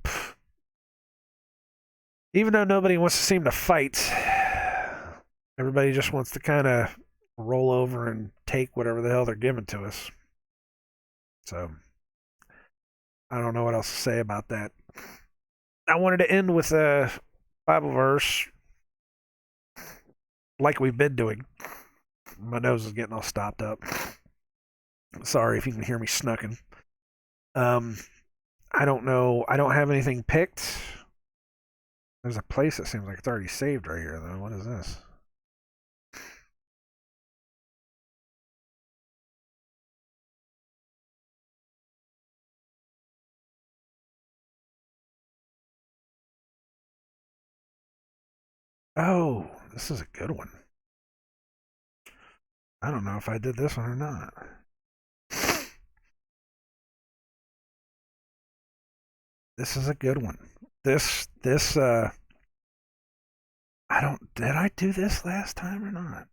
nobody wants to seem to fight, everybody just wants to kind of roll over and take whatever the hell they're giving to us. So I don't know what else to say about that. I wanted to end with a Bible verse like we've been doing. My nose is getting all stopped up. Sorry if you can hear me snucking. Um, I don't know. I don't have anything picked. There's a place that seems like it's already saved right here, though. What is this? Oh, this is a good one. I don't know if I did this one or not. This is a good one. This I don't did I do this last time or not?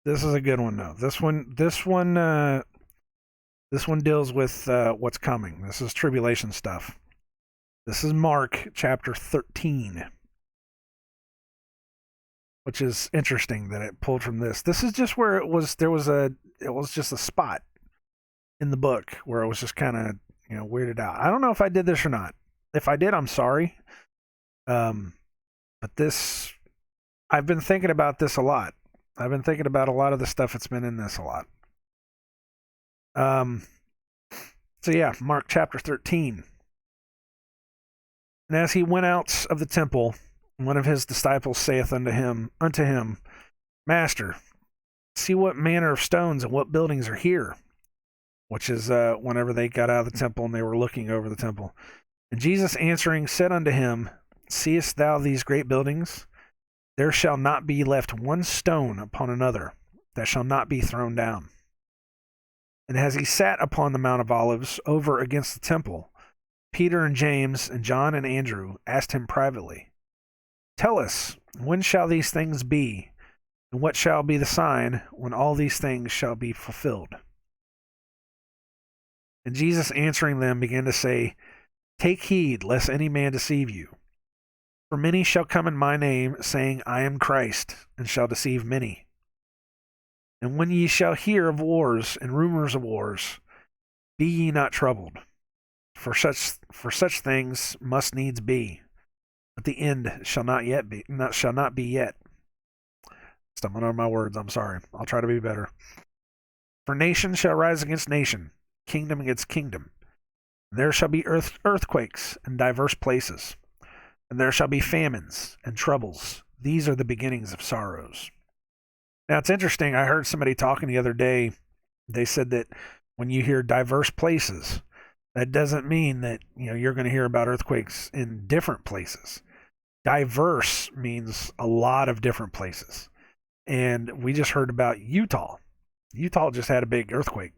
This is a good one though. This one deals with what's coming. This is tribulation stuff. This is Mark chapter 13, which is interesting that it pulled from this. This is just where it was just a spot in the book where it was just kind of, weirded out. I don't know if I did this or not. If I did, I'm sorry. But this I've been thinking about this a lot. I've been thinking about a lot of the stuff that's been in this a lot. Um so yeah, Mark chapter 13. And as he went out of the temple, one of his disciples saith unto him, Master, see what manner of stones and what buildings are here. Which is whenever they got out of the temple and they were looking over the temple. And Jesus answering said unto him, Seest thou these great buildings? There shall not be left one stone upon another that shall not be thrown down. And as he sat upon the Mount of Olives over against the temple, Peter and James and John and Andrew asked him privately, Tell us, when shall these things be? And what shall be the sign when all these things shall be fulfilled? And Jesus answering them began to say, Take heed, lest any man deceive you. For many shall come in my name, saying, I am Christ, and shall deceive many. And when ye shall hear of wars and rumors of wars, be ye not troubled, for such things must needs be, but the end shall not be yet. Stumbling on my words, I'm sorry. I'll try to be better. For nation shall rise against nation, kingdom against kingdom. And there shall be earthquakes in diverse places, and there shall be famines and troubles. These are the beginnings of sorrows. Now it's interesting. I heard somebody talking the other day. They said that when you hear diverse places, that doesn't mean that you're going to hear about earthquakes in different places. Diverse means a lot of different places. And we just heard about Utah. Utah just had a big earthquake.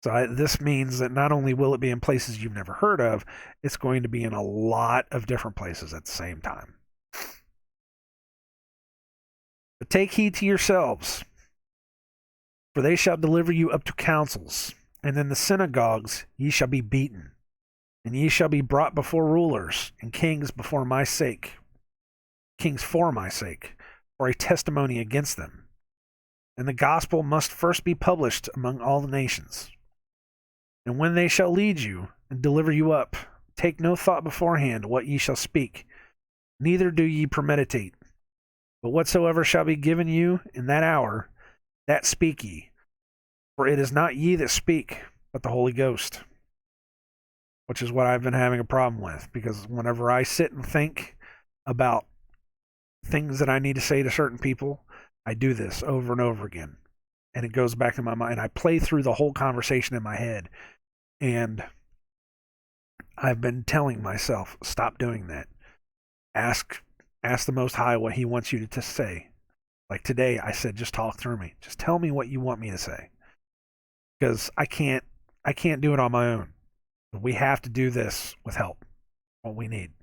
So this means that not only will it be in places you've never heard of, it's going to be in a lot of different places at the same time. But take heed to yourselves, for they shall deliver you up to councils, and in the synagogues ye shall be beaten, and ye shall be brought before rulers and kings for my sake, for a testimony against them. And the gospel must first be published among all the nations. And when they shall lead you and deliver you up, take no thought beforehand what ye shall speak, neither do ye premeditate. But whatsoever shall be given you in that hour, that speak ye. For it is not ye that speak, but the Holy Ghost. Which is what I've been having a problem with, because whenever I sit and think about things that I need to say to certain people, I do this over and over again. And it goes back to my mind. I play through the whole conversation in my head. And I've been telling myself, stop doing that. Ask the Most High what He wants you to say. Like today, I said, just talk through me. Just tell me what you want me to say. Because I can't do it on my own. We have to do this with help. What we need.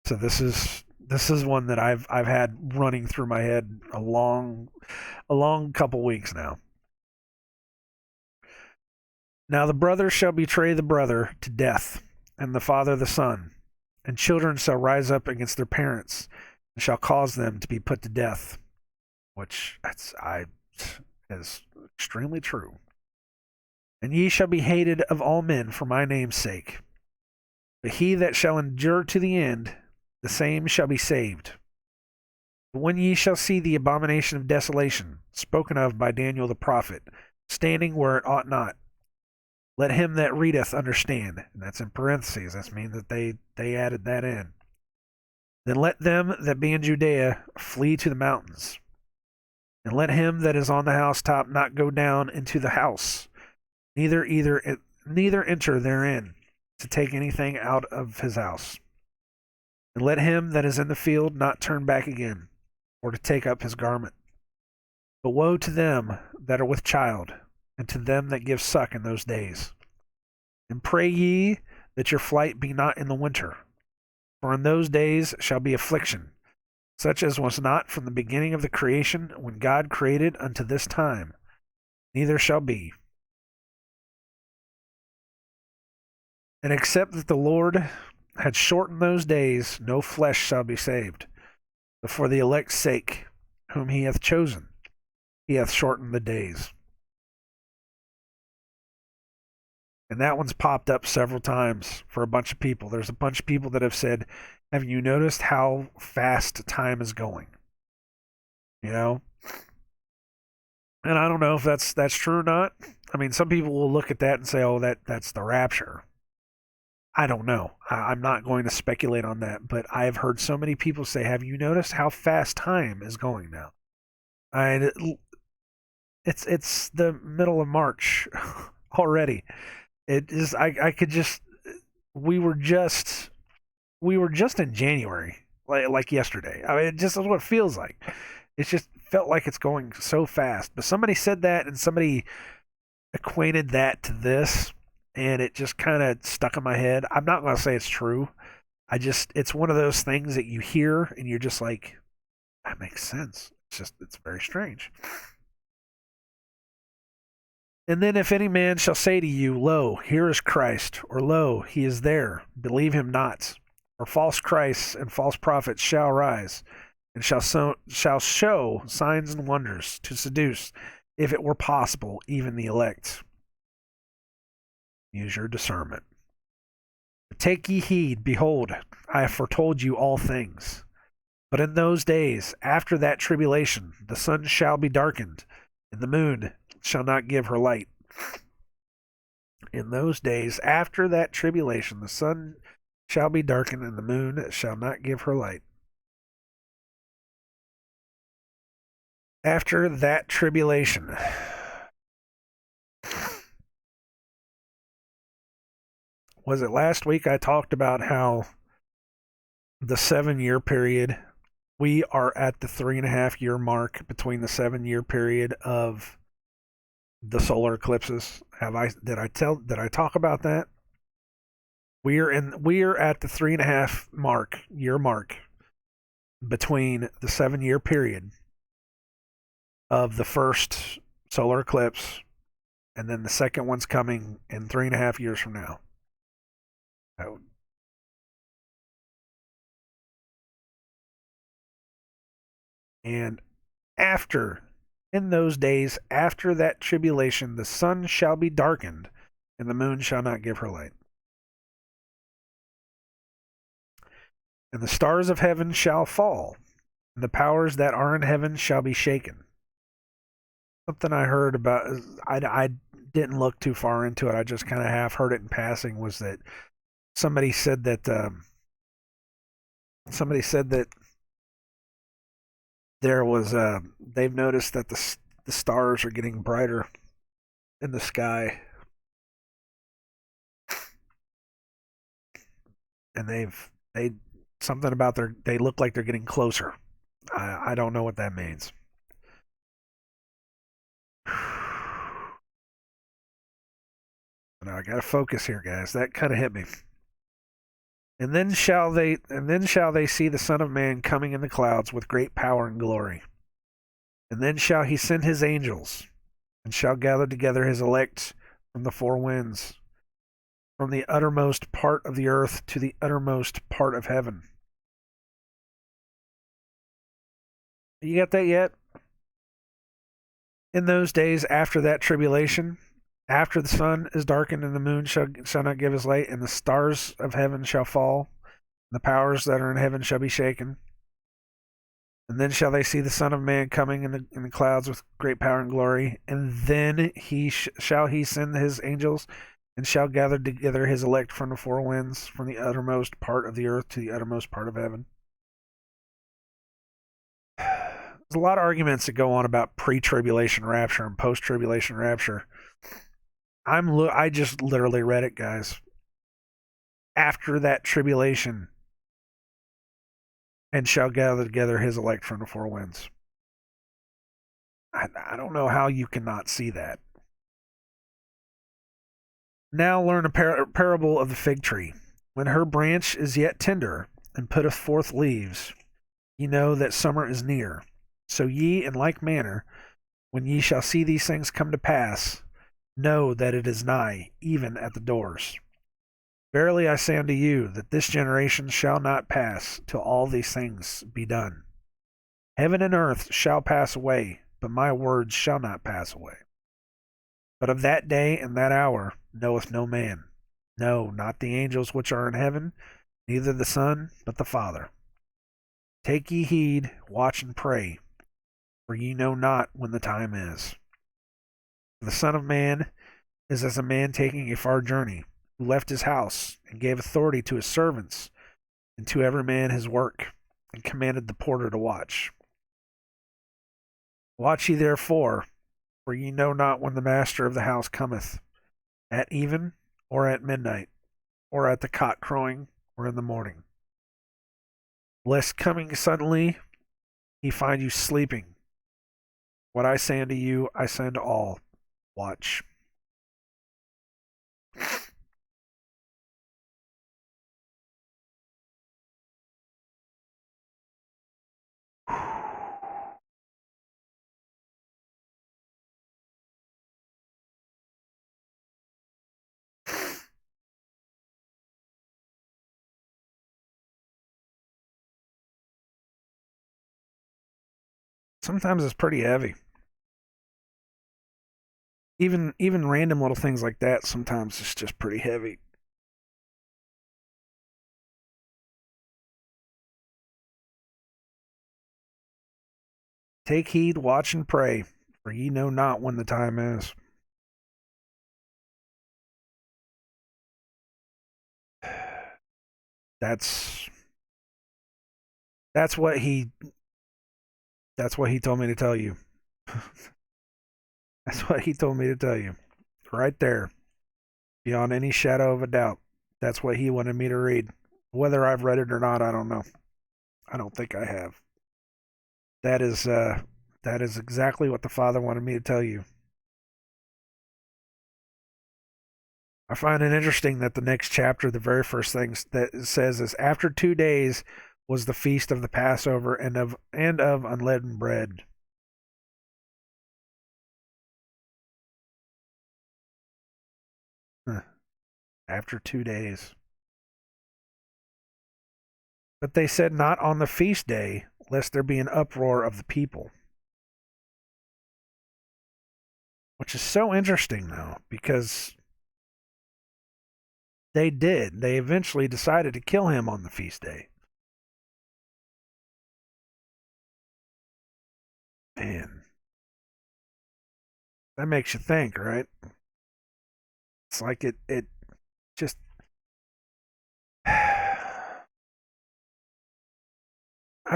So this is one that I've had running through my head a long couple weeks now. Now the brother shall betray the brother to death, and the father the son, and children shall rise up against their parents, and shall cause them to be put to death. Which is extremely true. And ye shall be hated of all men for my name's sake. But he that shall endure to the end, the same shall be saved. But when ye shall see the abomination of desolation, spoken of by Daniel the prophet, standing where it ought not, let him that readeth understand. And that's in parentheses. That means that they added that in. Then let them that be in Judea flee to the mountains. And let him that is on the housetop not go down into the house, neither enter therein to take anything out of his house. And let him that is in the field not turn back again, or to take up his garment. But woe to them that are with child, and to them that give suck in those days. And pray ye that your flight be not in the winter. For in those days shall be affliction, such as was not from the beginning of the creation when God created unto this time, neither shall be. And except that the Lord had shortened those days, no flesh shall be saved. But for the elect's sake, whom he hath chosen, he hath shortened the days. And that one's popped up several times for a bunch of people. There's a bunch of people that have said, have you noticed how fast time is going? You know? And I don't know if that's true or not. I mean, some people will look at that and say, "Oh, that's the rapture." I don't know. I'm not going to speculate on that, but I've heard so many people say, "Have you noticed how fast time is going now?" I it's the middle of March already. It is. I could just. We were just in January, like yesterday. I mean, it just is what it feels like. It's just felt like it's going so fast. But somebody said that, and somebody acquainted that to this, and it just kind of stuck in my head. I'm not going to say it's true. It's one of those things that you hear, and you're just like, that makes sense. It's very strange. And then if any man shall say to you, Lo, here is Christ, or Lo, he is there, believe him not. For false Christs and false prophets shall rise, and shall show signs and wonders to seduce, if it were possible, even the elect. Use your discernment. Take ye heed, behold, I have foretold you all things. But in those days, after that tribulation, the sun shall be darkened, and the moon shall not give her light. In those days, after that tribulation, the sun shall be darkened, and the moon shall not give her light. After that tribulation. Was it last week I talked about how the 7 year period, we are at the 3.5 year mark between the 7 year period of the solar eclipses? Did I talk about that? We are at the 3.5 year mark between the 7 year period of the first solar eclipse, and then the second one's coming in 3.5 years from now. And in those days, after that tribulation, the sun shall be darkened, and the moon shall not give her light. And the stars of heaven shall fall, and the powers that are in heaven shall be shaken. Something I heard about, I didn't look too far into it. I just kind of half heard it in passing. Was that somebody said that there was they've noticed that the stars are getting brighter in the sky, and they something about they look like they're getting closer. I don't know what that means. Now I gotta focus here, guys. That kind of hit me. And then shall they see the Son of Man coming in the clouds with great power and glory. And then shall he send his angels, and shall gather together his elect from the four winds, from the uttermost part of the earth to the uttermost part of heaven. You got that yet? In those days after that tribulation, after the sun is darkened and the moon shall not give his light, and the stars of heaven shall fall, and the powers that are in heaven shall be shaken. And then shall they see the Son of Man coming in the clouds with great power and glory. And then shall he send his angels, and shall gather together his elect from the four winds, from the uttermost part of the earth to the uttermost part of heaven. There's a lot of arguments that go on about pre-tribulation rapture and post-tribulation rapture. I just literally read it, guys. After that tribulation, and shall gather together his elect from the four winds. I don't know how you cannot see that. Now learn a parable of the fig tree. When her branch is yet tender, and putteth forth leaves, ye know that summer is near. So ye, in like manner, when ye shall see these things come to pass, know that it is nigh, even at the doors. Verily I say unto you, that this generation shall not pass till all these things be done. Heaven and earth shall pass away, but my words shall not pass away. But of that day and that hour knoweth no man, no, not the angels which are in heaven, neither the Son, but the Father. Take ye heed, watch and pray, for ye know not when the time is. The Son of Man is as a man taking a far journey, who left his house, and gave authority to his servants, and to every man his work, and commanded the porter to watch. Watch ye therefore, for ye know not when the master of the house cometh, at even, or at midnight, or at the cock crowing, or in the morning. Lest coming suddenly he find you sleeping. What I say unto you, I say unto all, watch. Sometimes it's pretty heavy. Even random little things like that, sometimes it's just pretty heavy. Take heed, watch and pray, for ye know not when the time is. That's that's what he that's what he told me to tell you. That's what he told me to tell you. Right there. Beyond any shadow of a doubt. That's what he wanted me to read. Whether I've read it or not, I don't know. I don't think I have. That is exactly what the Father wanted me to tell you. I find it interesting that the next chapter, the very first thing that it says is, after 2 days was the feast of the Passover and of unleavened bread. Huh. After 2 days. But they said, not on the feast day, lest there be an uproar of the people. Which is so interesting, though, because they did. They eventually decided to kill him on the feast day. Man, that makes you think, right? It's like it just. I've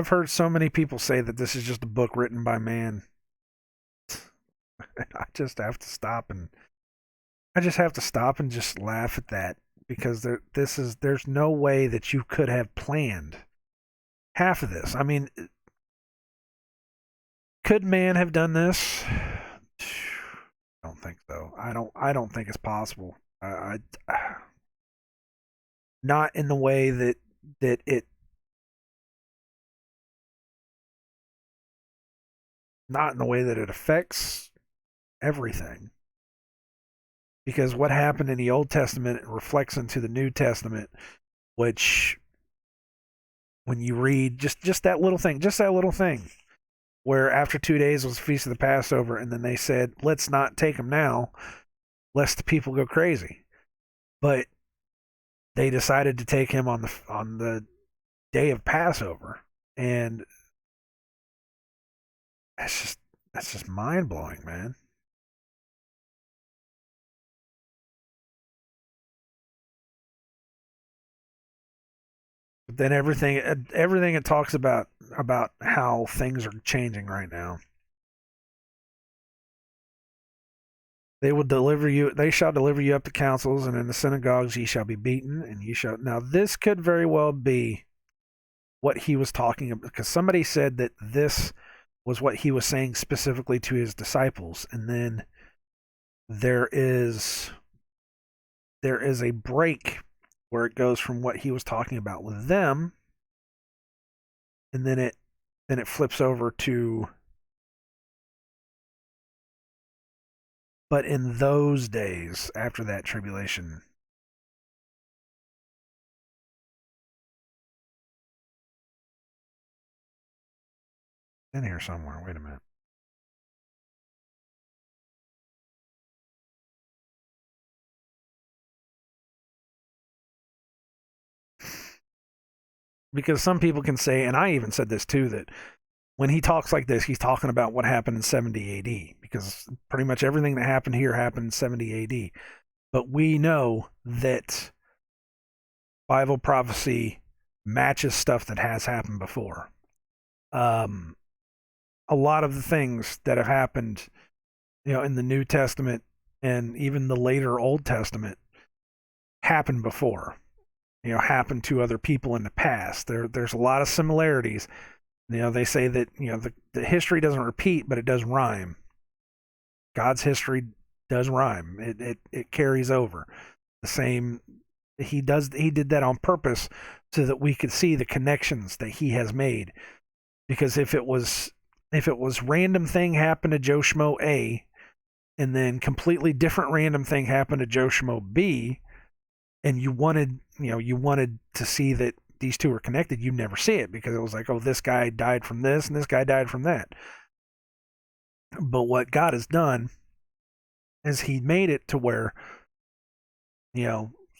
heard so many people say that this is just a book written by man. I just have to stop and I just have to stop and just laugh at that, because there's no way that you could have planned half of this. I mean, could man have done this? I don't think so. I don't think it's possible. I not in the way that it not in the way that it affects everything. Because what happened in the Old Testament reflects into the New Testament, which when you read just that little thing, where after 2 days was the feast of the Passover, and then they said, let's not take him now, lest the people go crazy. But they decided to take him on the day of Passover, and that's just mind blowing, man. But then everything it talks about how things are changing right now. They shall deliver you up to councils, and in the synagogues ye shall be beaten, and ye shall. Now this could very well be what he was talking about, because somebody said that this was what he was saying specifically to his disciples. And then there is there is a break where it goes from what he was talking about with them, and then it flips over to, but in those days after that tribulation. In here somewhere. Wait a minute. Because some people can say, and I even said this too, that when he talks like this, he's talking about what happened in 70 AD, because pretty much everything that happened here happened in 70 AD. But we know that Bible prophecy matches stuff that has happened before. Um, a lot of the things that have happened, in the New Testament and even the later Old Testament happened before. Happened to other people in the past. There's a lot of similarities. They say that the history doesn't repeat, but it does rhyme. God's history does rhyme. It carries over. The same. He did that on purpose so that we could see the connections that he has made. Because if it was random thing happened to Joe Schmo A, and then completely different random thing happened to Joe Schmo B, and you wanted to see that these two are connected, you never see it, because it was like, oh, this guy died from this and this guy died from that. But what God has done is he made it to where,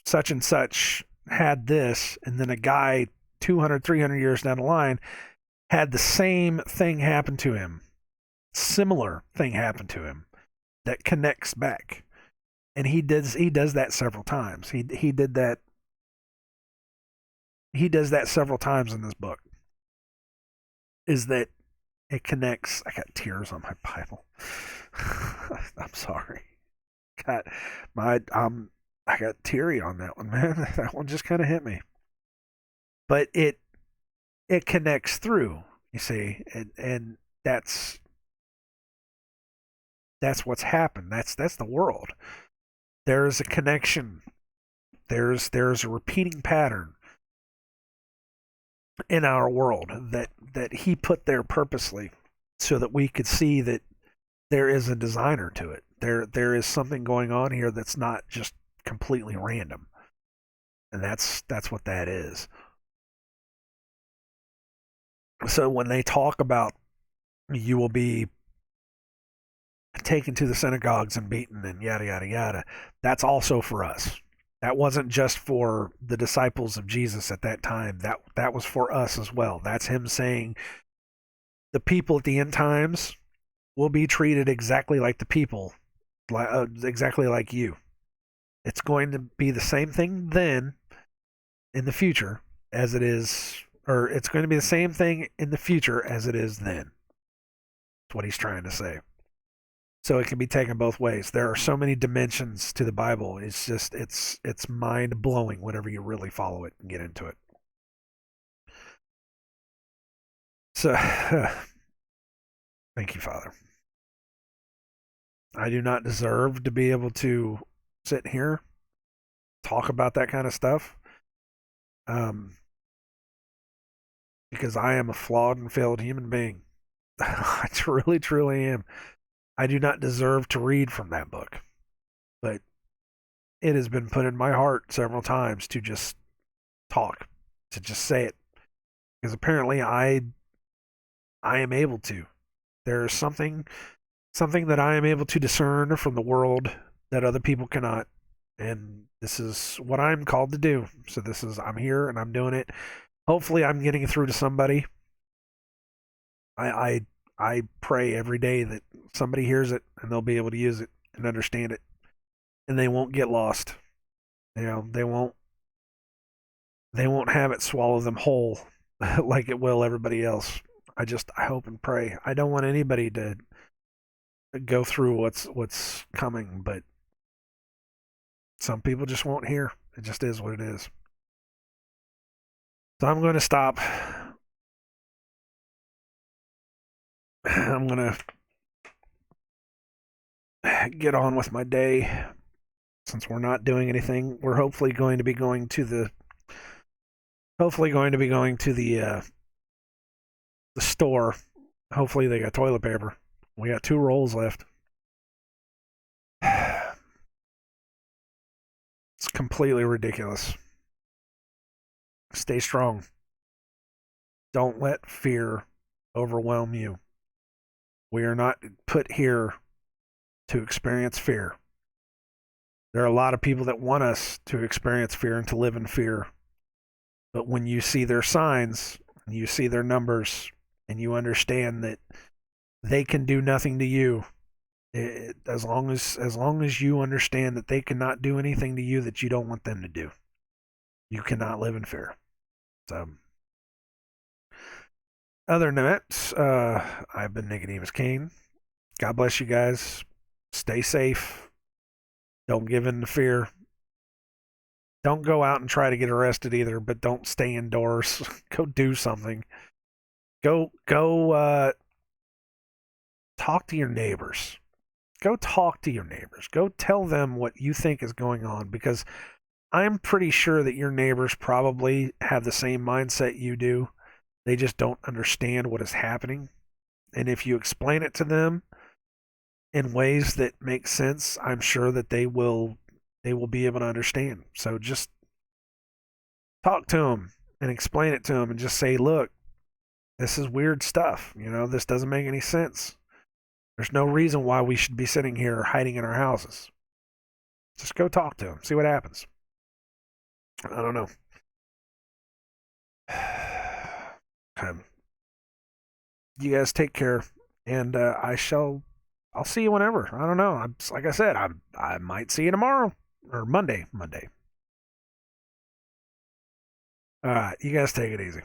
such and such had this, and then a guy 200, 300 years down the line had the same thing happen to him, similar thing happen to him that connects back. And he does that several times. He does that several times in this book. Is that it connects? I got tears on my Bible. I'm sorry. Got I got teary on that one, man. That one just kind of hit me. But it connects through, you see, and that's what's happened. That's the world. There is a connection. There's a repeating pattern in our world that he put there purposely so that we could see that there is a designer to it. There is something going on here that's not just completely random. And that's what that is. So when they talk about you will be taken to the synagogues and beaten and yada yada yada, that's also for us. That wasn't just for the disciples of Jesus at that time. That was for us as well. That's him saying the people at the end times will be treated exactly like the people, exactly like you. It's going to be the same thing then in the future as it is, or it's going to be the same thing in the future as it is then. That's what he's trying to say. So it can be taken both ways. There are so many dimensions to the Bible. It's mind blowing whenever you really follow it and get into it. So thank you, Father. I do not deserve to be able to sit here, talk about that kind of stuff, um, because I am a flawed and failed human being. I truly, truly am. I do not deserve to read from that book, but it has been put in my heart several times to just talk, to just say it, because apparently I am able to. There is something that I am able to discern from the world that other people cannot, and this is what I'm called to do. So I'm here and I'm doing it. Hopefully, I'm getting it through to somebody. I pray every day that somebody hears it and they'll be able to use it and understand it, and they won't get lost. They won't have it swallow them whole like it will everybody else. I hope and pray. I don't want anybody to go through what's coming, but some people just won't hear. It just is what it is. So I'm going to stop. I'm going to get on with my day. Since we're not doing anything, we're hopefully going to be going to the store. Hopefully they got toilet paper. We got 2 rolls left. It's completely ridiculous. Stay strong. Don't let fear overwhelm you. We are not put here to experience fear. There are a lot of people that want us to experience fear and to live in fear. But when you see their signs, you see their numbers, and you understand that they can do nothing to you, as long as you understand that they cannot do anything to you that you don't want them to do, you cannot live in fear. So, other than that, I've been Nicodemus Kane. God bless you guys. Stay safe. Don't give in to fear. Don't go out and try to get arrested either, but don't stay indoors. Go do something. Go talk to your neighbors. Go talk to your neighbors. Go tell them what you think is going on, because I'm pretty sure that your neighbors probably have the same mindset you do. They just don't understand what is happening. And if you explain it to them in ways that make sense, I'm sure that they will be able to understand. So just talk to them and explain it to them and just say, look, this is weird stuff. This doesn't make any sense. There's no reason why we should be sitting here hiding in our houses. Just go talk to them. See what happens. I don't know. You guys take care, and I'll see you whenever. I don't know. Like I said, I might see you tomorrow or Monday. All right, you guys take it easy.